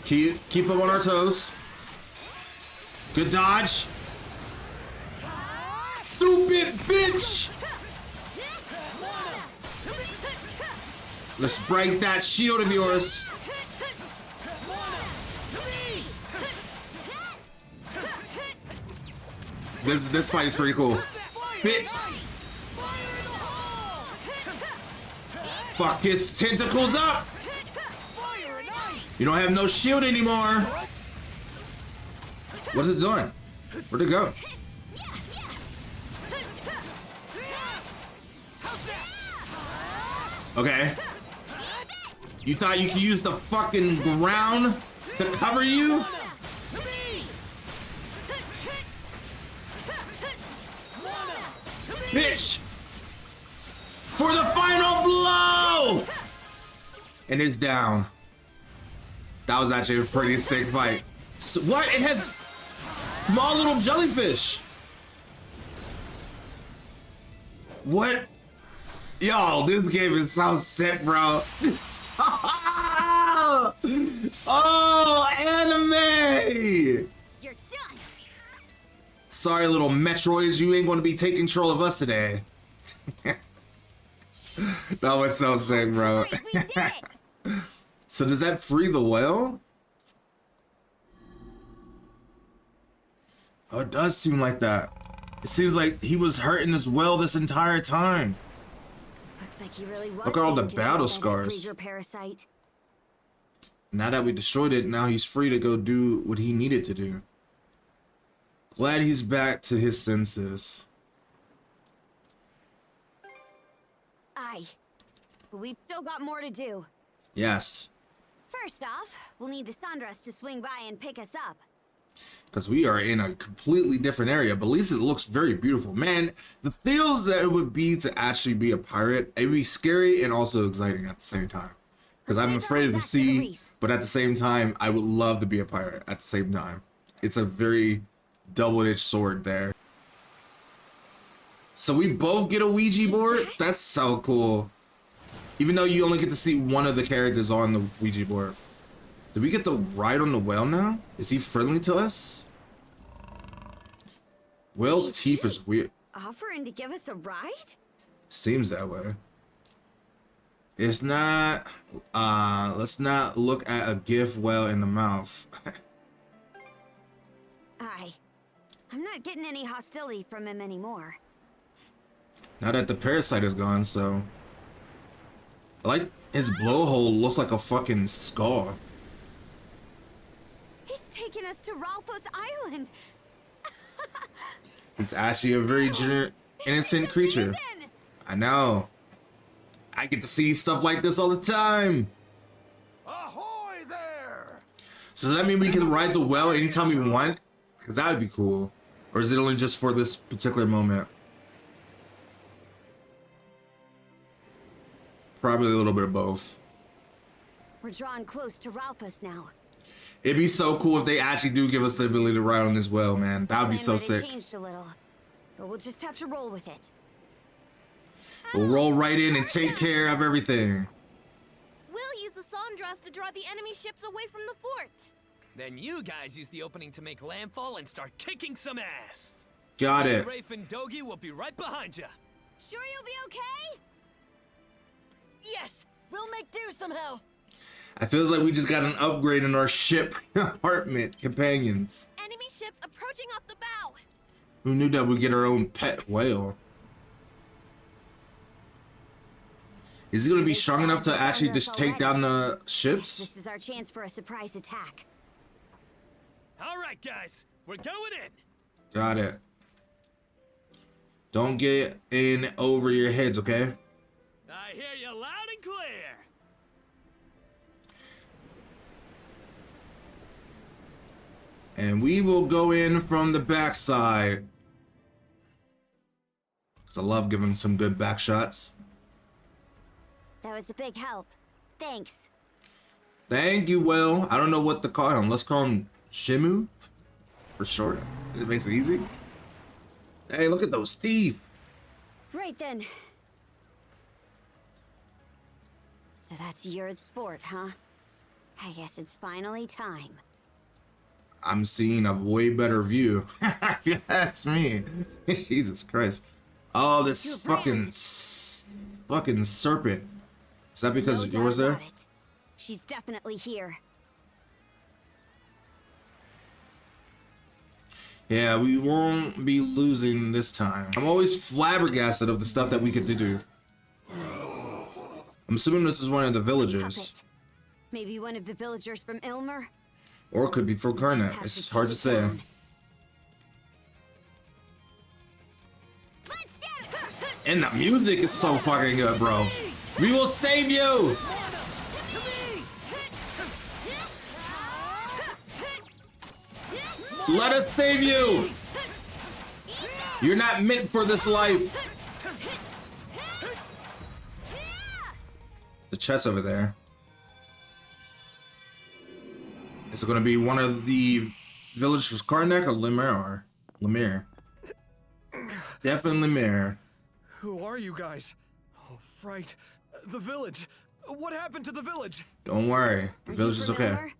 Keep them on our toes. Good dodge. Stupid bitch. Let's break that shield of yours. This fight is pretty cool. Bitch. Fuck his tentacles up. You don't have no shield anymore. What is it doing? Where'd it go? Okay. You thought you could use the fucking ground to cover you? Bitch! For the final blow! And it's down. That was actually a pretty sick fight. So, what? It has small little jellyfish. What? Yo, this game is so sick, bro. Oh, anime! You're done. Sorry, little Metroids, you ain't gonna be taking control of us today. That was so sick, bro. We did it. So does that free the whale? Oh, it does seem like that. It seems like he was hurting this well this entire time. Looks like he really was. Look at all the being battle controlled by that scars. Grieger parasite. Now that we destroyed it, now he's free to go do what he needed to do. Glad he's back to his senses. Aye. But we've still got more to do. Yes. First off, we'll need the Sandras to swing by and pick us up. because we are in a completely different area, but at least it looks very beautiful. Man, the feels that it would be to actually be a pirate, it'd be scary and also exciting at the same time. Because I'm afraid of the sea, but at the same time, I would love to be a pirate at the same time. It's a very double-edged sword there. So we both get a Ouija board? That's so cool. Even though you only get to see one of the characters on the Ouija board. Do we get to ride on the whale now? Is he friendly to us? Whale's teeth is weird. Offering to give us a ride? Seems that way. It's not, let's not look at a gift whale in the mouth. I'm not getting any hostility from him anymore. Now that the parasite is gone, so. I like his blowhole looks like a fucking skull. He's taking us to Ralphos Island. He's actually a very innocent creature. I know. I get to see stuff like this all the time. Ahoy there! So does that mean we can ride the whale anytime we want? Because that would be cool. Or is it only just for this particular moment? Probably a little bit of both. We're drawing close to Ralphos now. It'd be so cool if they actually do give us the ability to ride on this whale, man. That would be so sick. Changed a little, but we'll just have to roll with it. We'll roll right in and take care of everything. We'll use the Sondras to draw the enemy ships away from the fort. Then you guys use the opening to make landfall and start kicking some ass. Got it. Rafe and Dogi will be right behind you. Sure you'll be okay? Yes, we'll make do somehow. I feels like we just got an upgrade in our ship apartment companions. Enemy ships approaching off the bow. Who knew that we'd get our own pet whale? Is he gonna be strong enough to actually just take down the ships? This is our chance for a surprise attack. All right, guys, we're going in. Got it. Don't get in over your heads, okay? I hear you loud and clear. And we will go in from the backside. Because I love giving some good back shots. That was a big help. Thanks. Thank you, Will. I don't know what to call him. Let's call him Shimu for short. It makes it easy. Hey, look at those teeth. Right then. So that's your sport, huh? I guess it's finally time. I'm seeing a way better view. Yeah, that's me. Jesus Christ. Oh, this fucking serpent. Is that because No yours doubt there? about it. She's definitely here. Yeah, we won't be losing this time. I'm always flabbergasted of the stuff that we could do. I'm assuming this is one of the villagers. Maybe one of the villagers from Ilmer? Or it could be from Karnak. It's hard to say. And the music is so fucking good, bro. We will save you! Let us save you! You're not meant for this life. The chest over there. Is it gonna be one of the villagers, Karnak or Lemire? Lemire. Definitely Lemire. Who are you guys? Oh, right. The village. What happened to the village? Don't worry. The village is okay.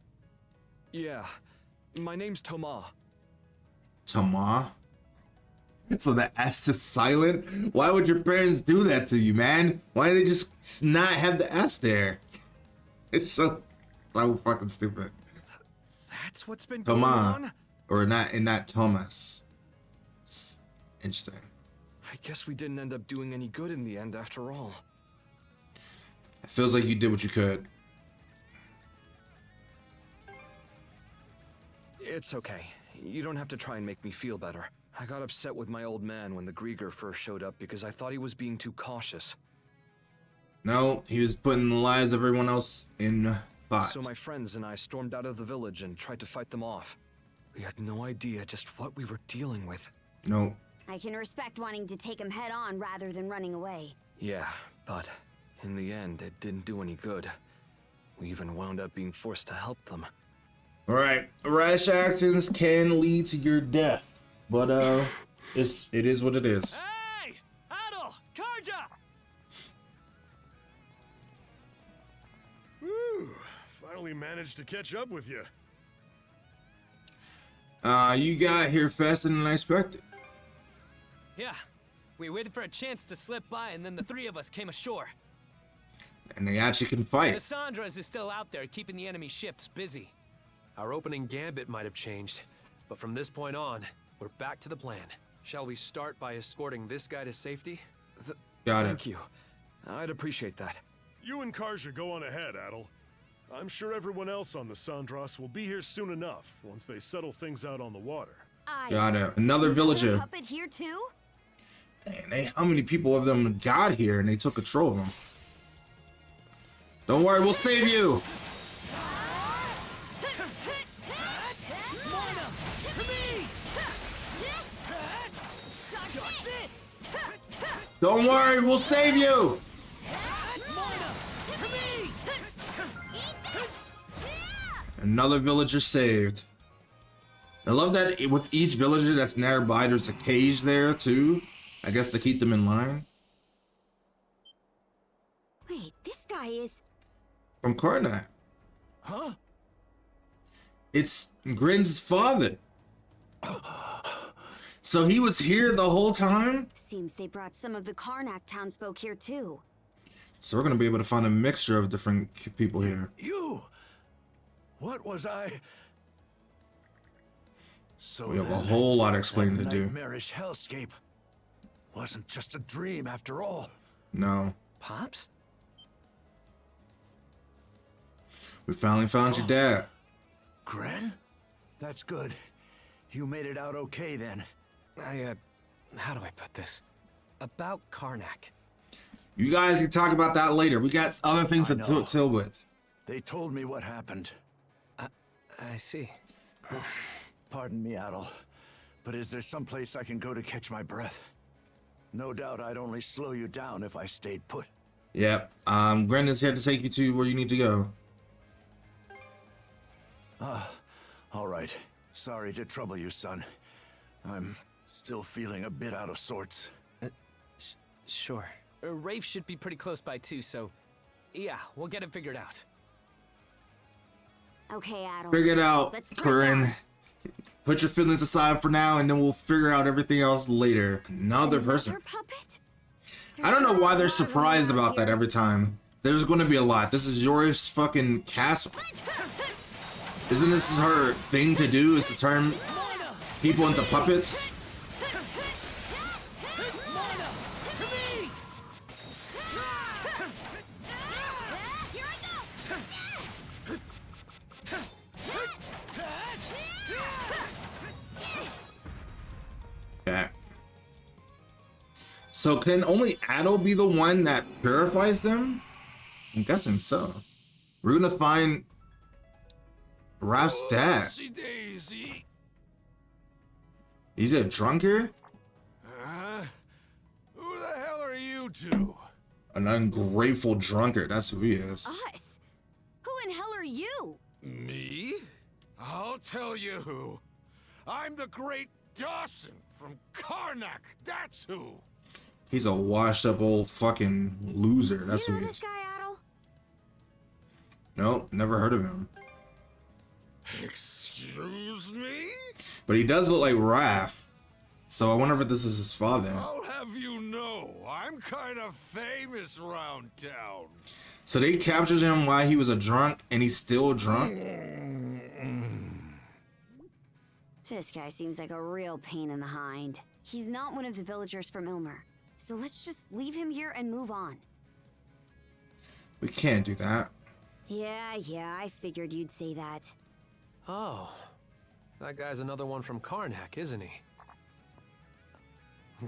Yeah. My name's Thomas. Tama? So the S is silent? Why would your parents do that to you, man? Why did they just not have the S there? It's so fucking stupid. That's what's been going Toma. on? Or not, and not Thomas. It's interesting. I guess we didn't end up doing any good in the end after all. It feels like you did what you could. It's okay. You don't have to try and make me feel better. I got upset with my old man when the Grieger first showed up because I thought he was being too cautious. No, he was putting the lives of everyone else in thought. So my friends and I stormed out of the village and tried to fight them off. We had no idea just what we were dealing with. Nope. I can respect wanting to take him head on rather than running away. Yeah, but in the end, it didn't do any good. We even wound up being forced to help them. Alright, rash actions can lead to your death. But, it is what it is. Hey! Adol! Karja! Whew, finally managed to catch up with you. You got here faster than I expected. Yeah, we waited for a chance to slip by and then the three of us came ashore. And they actually can fight. Cassandra's is still out there keeping the enemy ships busy. Our opening gambit might have changed, but from this point on, we're back to the plan. Shall we start by escorting this guy to safety? Got it. Thank you. I'd appreciate that. You and Karja go on ahead, Adol. I'm sure everyone else on the Sandras will be here soon enough once they settle things out on the water. Got it. Another villager. Puppet here too? Dang, how many people of them got here and they took control of them? Don't worry, we'll save you. Don't worry, we'll save you. Another villager saved. I love that with each villager that's nearby, there's a cage there too. I guess to keep them in line. Wait, this guy is... From Karnak. Huh? It's Grin's father. So he was here the whole time? Seems they brought some of the Karnak townsfolk here too. So we're gonna be able to find a mixture of different people here. You! What was I? So We have a then, whole lot of explaining to that do. nightmarish hellscape wasn't just a dream after all. No. Pops? We finally found your dad. Gren? That's good. You made it out okay then. How do I put this? About Karnak. You guys can talk about that later. We got other things to deal with. They told me what happened. I see. Pardon me, Adol, but is there some place I can go to catch my breath? No doubt I'd only slow you down if I stayed put. Yep. Gren is here to take you to where you need to go. All right. Sorry to trouble you, son. I'm still feeling a bit out of sorts. Sure. Rafe should be pretty close by too, so... Yeah, we'll get it figured out. Okay, Adol. Figure it out, Let's press Corinne. on. Put your feelings aside for now, and then we'll figure out everything else later. Another person. Puppet? I don't know why they're surprised about that every time. There's going to be a lot. This is Yorif's fucking castle. Isn't this her thing to do, is to turn people into puppets? Okay. So can only Adol be the one that purifies them? I'm guessing so. We're gonna find Raph's dad. Daisy. He's a drunkard? Who the hell are you two? An ungrateful drunkard, that's who he is. Us? Who in hell are you? Me? I'll tell you who. I'm the great Dawson from Karnak, that's who. He's a washed up old fucking loser, that's You who know he this is. guy, Adol? Nope, never heard of him. Excuse me? But he does look like Raph. So I wonder if this is his father. I'll have you know, I'm kind of famous round town. So they captured him while he was a drunk, and he's still drunk? This guy seems like a real pain in the hind. He's not one of the villagers from Ilmer. So let's just leave him here and move on. We can't do that. Yeah, I figured you'd say that. Oh, that guy's another one from Karnak, isn't he?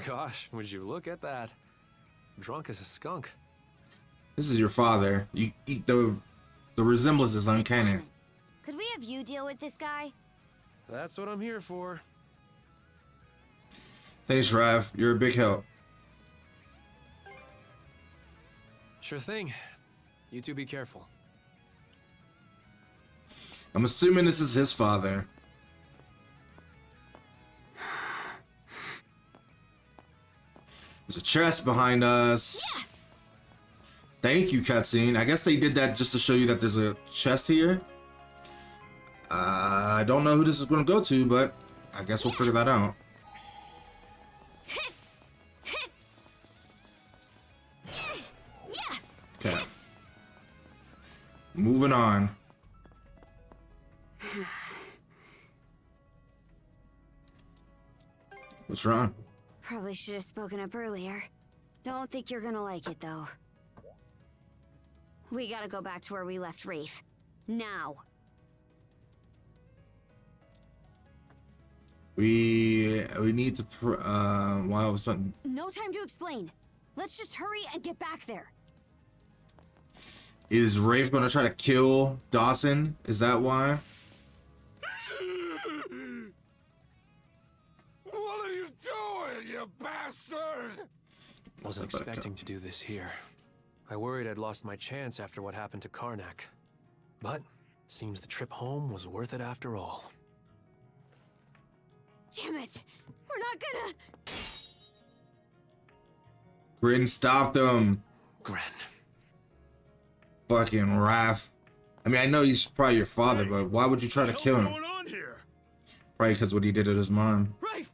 Gosh, would you look at that? Drunk as a skunk. This is your father. The resemblance is uncanny. Could we have you deal with this guy? That's what I'm here for. Thanks, Rav. You're a big help. Sure thing. You two be careful. I'm assuming this is his father. There's a chest behind us. Yeah. Thank you, cutscene. I guess they did that just to show you that there's a chest here. I don't know who this is going to go to, but I guess we'll figure that out. Okay. Moving on. What's wrong? Probably should have spoken up earlier. Don't think you're gonna like it, though. We gotta go back to where we left Rafe. Now. We need to why all of a sudden. No time to explain. Let's just hurry and get back there. Is Rafe gonna try to kill Dawson? Is that why? What are you doing, you bastard? Wasn't expecting to do this here. I worried I'd lost my chance after what happened to Karnak. But seems the trip home was worth it after all. Damn it! We're not gonna... Grin stopped him. Grin. Fucking Raph. I mean, I know he's probably your father, but why would you try to kill him? What's going on here? Probably because what he did to his mom. Rafe!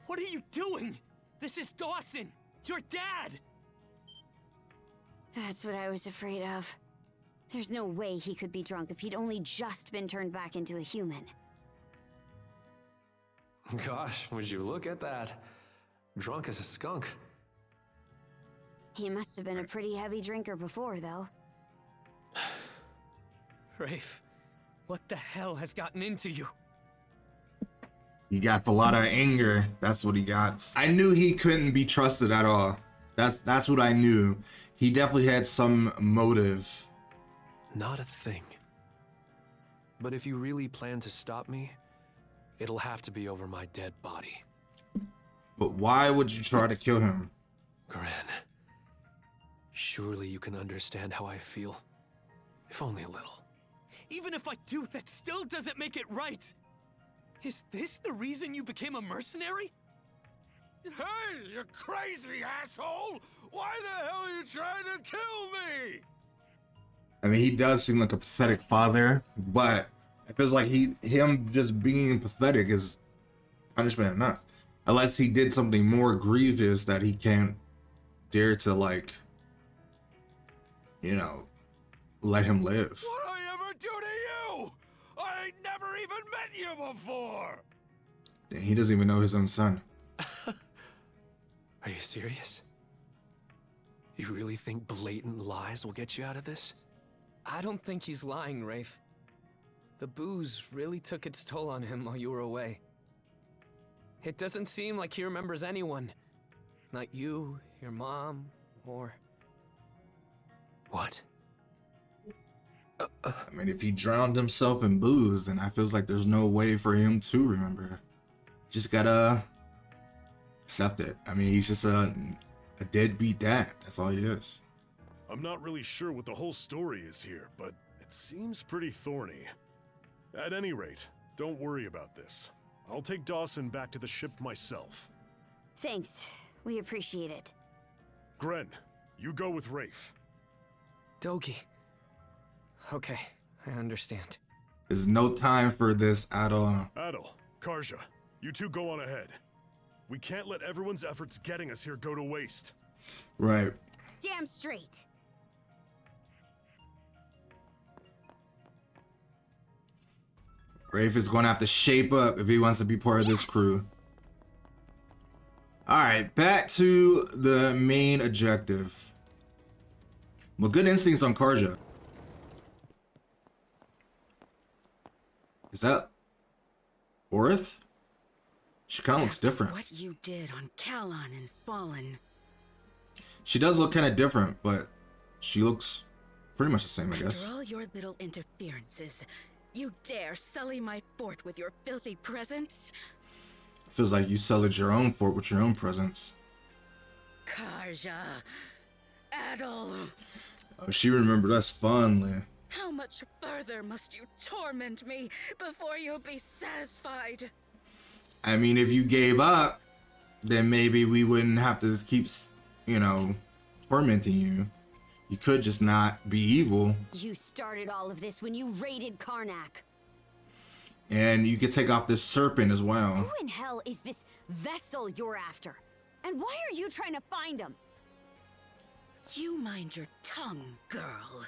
What are you doing? This is Dawson, your dad! That's what I was afraid of. There's no way he could be drunk if he'd only just been turned back into a human. Gosh, would you look at that? Drunk as a skunk. He must have been a pretty heavy drinker before, though. Rafe, what the hell has gotten into you? He got a lot of anger. That's what he got. I knew he couldn't be trusted at all. That's what I knew. He definitely had some motive. Not a thing. But if you really plan to stop me, it'll have to be over my dead body. But why would you try to kill him? Gran, surely you can understand how I feel. If only a little. Even if I do, that still doesn't make it right! Is this the reason you became a mercenary? Hey, you crazy asshole! Why the hell are you trying to kill me? I mean, he does seem like a pathetic father, but it feels like him just being pathetic is punishment enough. Unless he did something more grievous that he can't dare to, like, you know, let him live. What did I ever do to you? I ain't never even met you before! He doesn't even know his own son. Are you serious? You really think blatant lies will get you out of this? I don't think he's lying, Rafe. The booze really took its toll on him while you were away. It doesn't seem like he remembers anyone. Not you, your mom, or... What? I mean, if he drowned himself in booze, then I feels like there's no way for him to remember. Just gotta accept it. I mean, he's just a deadbeat dad. That's all he is. I'm not really sure what the whole story is here, but it seems pretty thorny. At any rate, don't worry about this. I'll take Dawson back to the ship myself. Thanks. We appreciate it. Gren, you go with Rafe. Dogi. Okay, I understand. There's no time for this at all. Adel, Karja, you two go on ahead. We can't let everyone's efforts getting us here go to waste. Right. Damn straight. Rafe is going to have to shape up if he wants to be part of this crew. Alright, back to the main objective. Well, good instincts on Karja. Is that Orith? She kind of looks different. What you did on Kalon and Fallen. She does look kind of different, but she looks pretty much the same, I guess. After all your little interferences, You dare sully my fort with your filthy presence? Feels like you sullied your own fort with your own presence. Karja. Adol. Oh, she remembered us fondly. How much further must you torment me before you'll be satisfied? I mean, if you gave up, then maybe we wouldn't have to keep, you know, tormenting you. You could just not be evil. You started all of this when you raided Karnak. And you could take off this serpent as well. Who in hell is this vessel you're after? And why are you trying to find him? You mind your tongue, girl.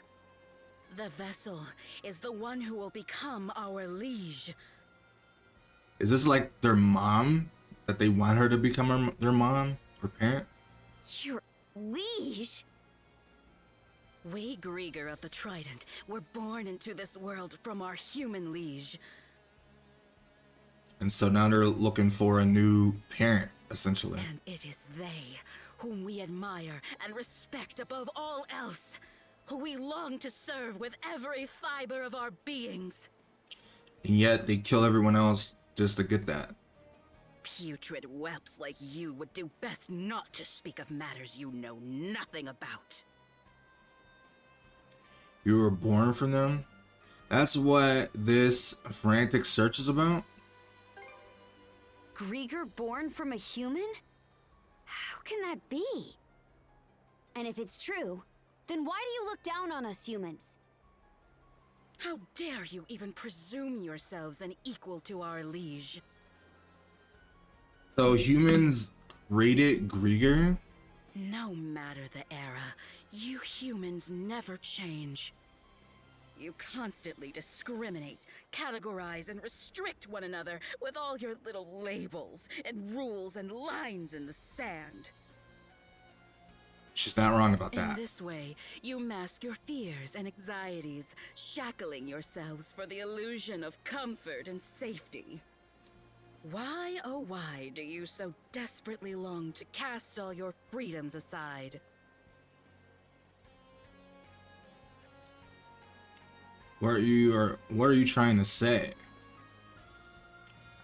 The vessel is the one who will become our liege. Is this like their mom? That they want her to become their mom or parent? Your liege? We Grieger of the Trident were born into this world from our human liege. And so now they're looking for a new parent, essentially. And it is they whom we admire and respect above all else, who we long to serve with every fiber of our beings. And yet they kill everyone else just to get that. Putrid whelps like you would do best not to speak of matters you know nothing about. You were born from them? That's what this frantic search is about? Grieger born from a human? How can that be? And if it's true, then why do you look down on us humans? How dare you even presume yourselves an equal to our liege? So humans raided Grieger? No matter the era, you humans never change. You constantly discriminate, categorize, and restrict one another with all your little labels and rules and lines in the sand. She's not wrong about In that. this way, you mask your fears and anxieties, shackling yourselves for the illusion of comfort and safety. Why, oh why, do you so desperately long to cast all your freedoms aside? What are you trying to say?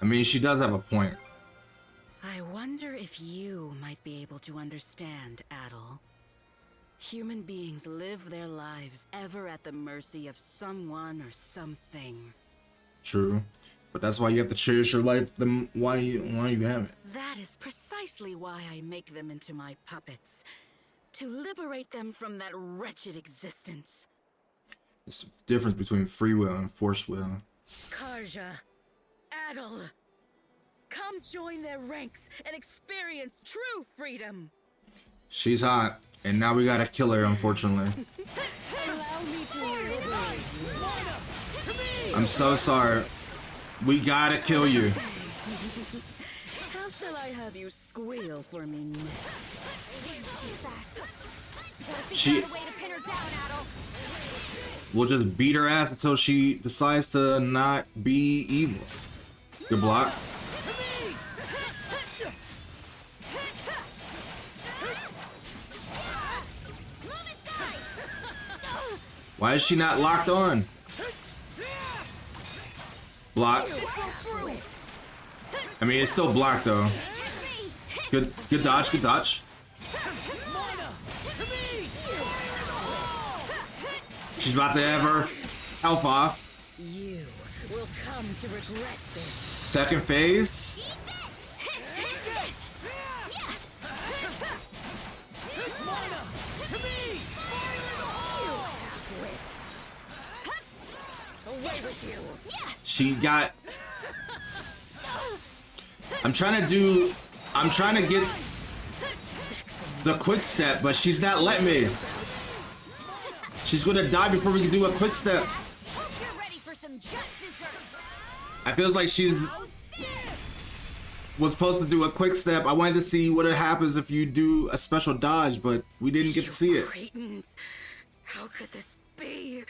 I mean, she does have a point. I wonder if you might be able to understand, Adol. Human beings live their lives ever at the mercy of someone or something. True. But that's why you have to cherish your life why you have it. That is precisely why I make them into my puppets. To liberate them from that wretched existence. It's the difference between free will and forced will. Karja, Adol, come join their ranks and experience true freedom. She's hot, and now we gotta kill her, unfortunately. Allow me to liberate you. I'm so sorry. We gotta kill you. How shall I have you squeal for me next? We'll just beat her ass until she decides to not be evil. Good block. Why is she not locked on? Block. I mean, it's still blocked though. Good dodge, good dodge. She's about to have her health off. You will come to regret this. Second phase. She got. I'm trying to get the quick step, but she's not letting me. She's gonna die before we can do a quick step. I feels like was supposed to do a quick step. I wanted to see what happens if you do a special dodge, but we didn't get to see it. Cretins. How could this be?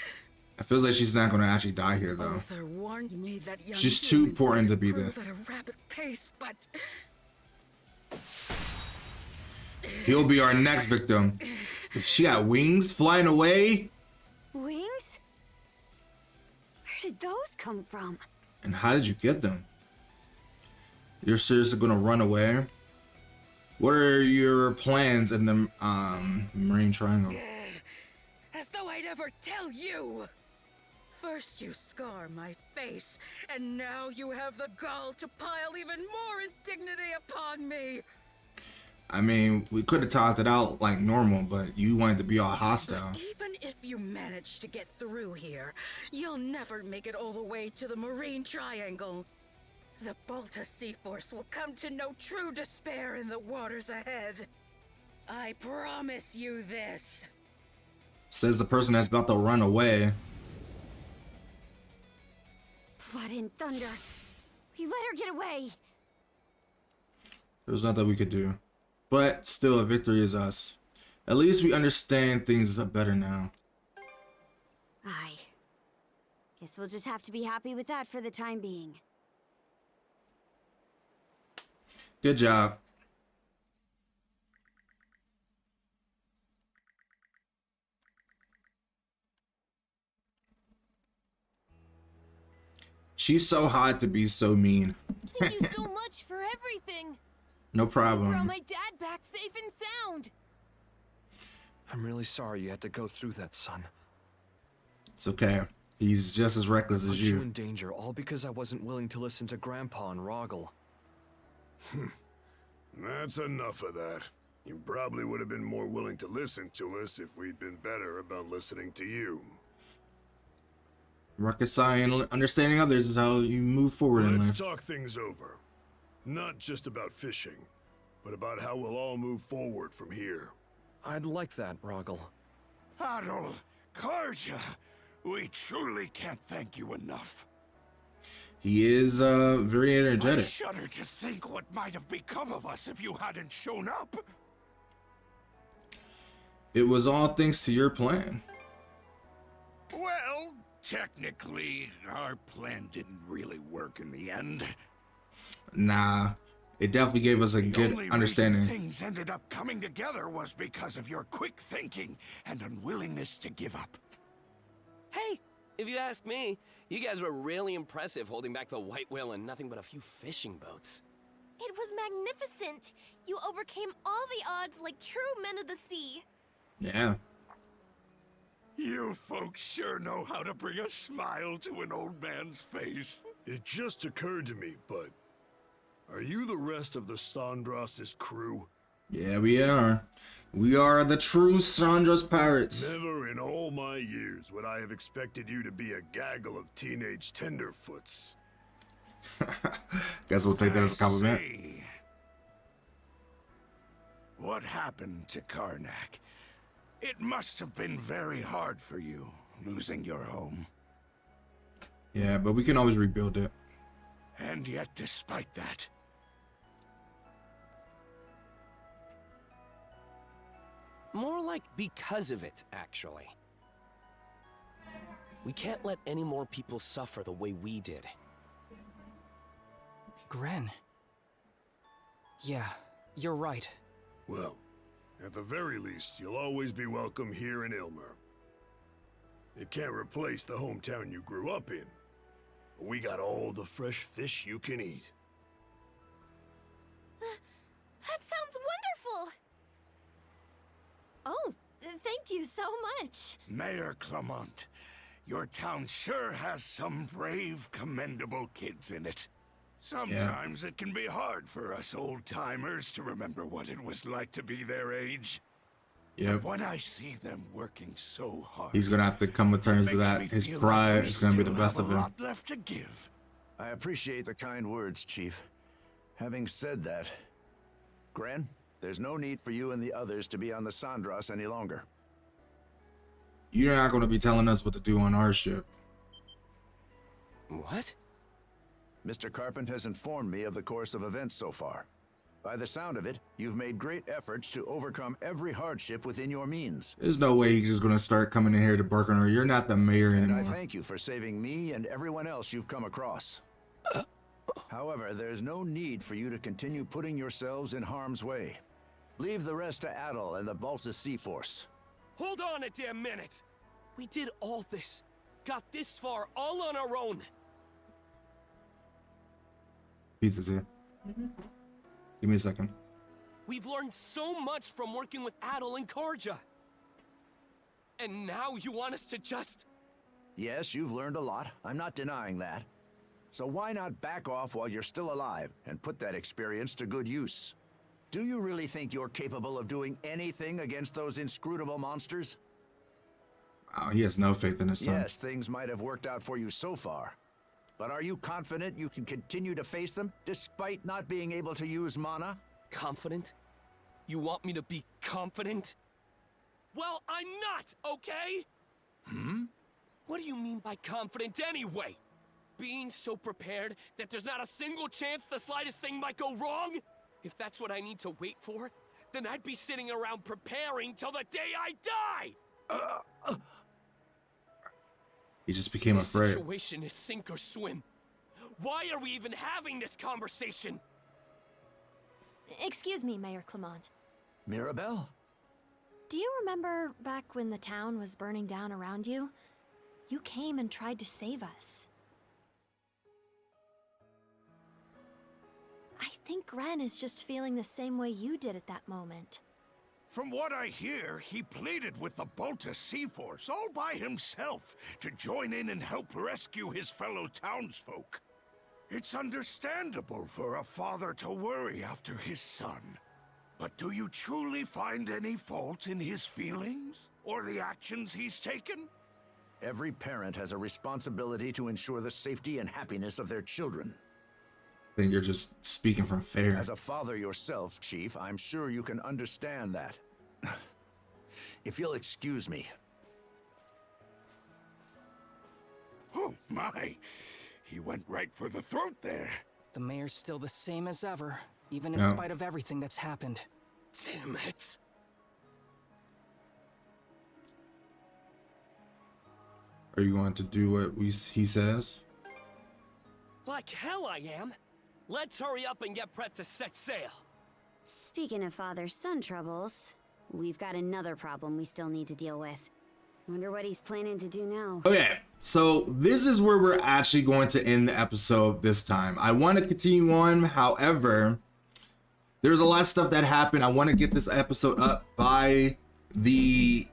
It feels like she's not gonna actually die here though. Arthur warned me that young She's too humans important to be improve there. at a rapid pace, but He'll be our next victim. She got wings flying away. Wings? Where did those come from? And how did you get them? You're seriously gonna run away? What are your plans in the Marine Triangle? As though I'd ever tell you! First you scar my face, and now you have the gall to pile even more indignity upon me! I mean, we could have talked it out like normal, but you wanted to be all hostile. But even if you manage to get through here, you'll never make it all the way to the Marine Triangle. The Balta Sea Force will come to know true despair in the waters ahead. I promise you this. Says the person that's about to run away. Blood and thunder. We let her get away. There was nothing we could do. But still, a victory is us. At least we understand things better now. Aye. Guess we'll just have to be happy with that for the time being. Good job. She's so hot to be so mean. Thank you so much for everything. No Brought problem. my dad back safe and sound. I'm really sorry you had to go through that, son. It's okay. He's just as reckless as Put you you. in danger, all because I wasn't willing to listen to Grandpa and Rogel. That's enough of that. You probably would have been more willing to listen to us if we'd been better about listening to you. Reconciling, understanding others is how you move forward in Let's life. talk things over. Not just about fishing, but about how we'll all move forward from here. I'd like that, Rogel. Adol, Karja, we truly can't thank you enough. He is very I energetic. shudder to think what might have become of us if you hadn't shown up. It was all thanks to your plan. Well, technically, our plan didn't really work in the end. Nah, it definitely gave us a The good only understanding. reason things ended up coming together was because of your quick thinking and unwillingness to give up. Hey, if you ask me, you guys were really impressive holding back the white whale and nothing but a few fishing boats. It was magnificent. You overcame all the odds like true men of the sea. Yeah. You folks sure know how to bring a smile to an old man's face. It just occurred to me, but are you the rest of the Sandras's crew? Yeah, we are. We are the true Sandra's pirates. Never in all my years would I have expected you to be a gaggle of teenage tenderfoots. Guess we'll take that as a compliment. See. What happened to Karnak? It must have been very hard for you, losing your home. Yeah, but we can always rebuild it. And yet, despite that, More like because of it, actually. We can't let any more people suffer the way we did. Gren. Yeah, you're right. Well, at the very least, you'll always be welcome here in Ilmer. It can't replace the hometown you grew up in, but we got all the fresh fish you can eat. That sounds wonderful. Oh, thank you so much. Mayor Clement, your town sure has some brave, commendable kids in it. Sometimes it can be hard for us old-timers to remember what it was like to be their age. Yep. But when I see them working so hard, He's gonna have to come to terms with that. His pride is gonna be the best of a him. lot left to give. I appreciate the kind words, Chief. Having said that, Gren, there's no need for you and the others to be on the Sandras any longer. You're not gonna be telling us what to do on our ship. What? Mr. Carpent has informed me of the course of events so far. By the sound of it, you've made great efforts to overcome every hardship within your means. There's no way he's just gonna start coming in here to Birkenau. You're not the mayor And anymore. I thank you for saving me and everyone else you've come across. However, there's no need for you to continue putting yourselves in harm's way. Leave the rest to Adol and the Balsa Sea Force. Hold on a damn minute! We did all this got this far all on our own. Pizza's here. Give me a second. We've learned so much from working with Adel and Karja. And now you want us to just... Yes, you've learned a lot. I'm not denying that. So why not back off while you're still alive and put that experience to good use? Do you really think you're capable of doing anything against those inscrutable monsters? Wow, he has no faith in his son. Yes, things might have worked out for you so far. But are you confident you can continue to face them, despite not being able to use mana? Confident? You want me to be confident? Well, I'm not, okay? What do you mean by confident anyway? Being so prepared that there's not a single chance the slightest thing might go wrong? If that's what I need to wait for, then I'd be sitting around preparing till the day I die! He just became afraid. The situation is sink or swim. Why are we even having this conversation? Excuse me, Mayor Clement. Mirabelle? Do you remember back when the town was burning down around you? You came and tried to save us. I think Ren is just feeling the same way you did at that moment. From what I hear, he pleaded with the Bolta Sea Force all by himself to join in and help rescue his fellow townsfolk. It's understandable for a father to worry after his son. But do you truly find any fault in his feelings? Or the actions he's taken? Every parent has a responsibility to ensure the safety and happiness of their children. I think you're just speaking from fear. As a father yourself, Chief, I'm sure you can understand that. If you'll excuse me. Oh my! He went right for the throat there. The mayor's still the same as ever, even in No. spite of everything that's happened. Damn it. Are you going to do what he says? Like hell I am. Let's hurry up and get prepped to set sail. Speaking of father-son troubles, we've got another problem we still need to deal with. Wonder what he's planning to do now. Okay, so this is where we're actually going to end the episode this time. I want to continue on, however, there's a lot of stuff that happened. I want to get this episode up by the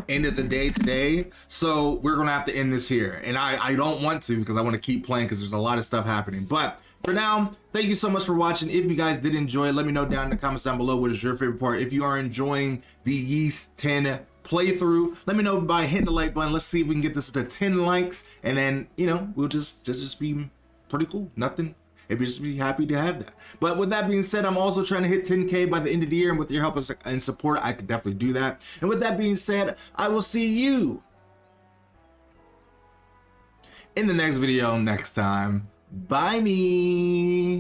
end of the day today, so we're gonna have to end this here. And I don't want to, because I want to keep playing, because there's a lot of stuff happening. But for now, thank you so much for watching. If you guys did enjoy, let me know down in the comments down below what is your favorite part. If you are enjoying the Yeast 10 playthrough, let me know by hitting the like button. Let's see if we can get this to 10 likes, and then, you know, we'll just be pretty cool. Nothing. Maybe just be happy to have that. But with that being said, I'm also trying to hit 10K by the end of the year, and with your help and support, I could definitely do that. And with that being said, I will see you in the next video next time. Bye me.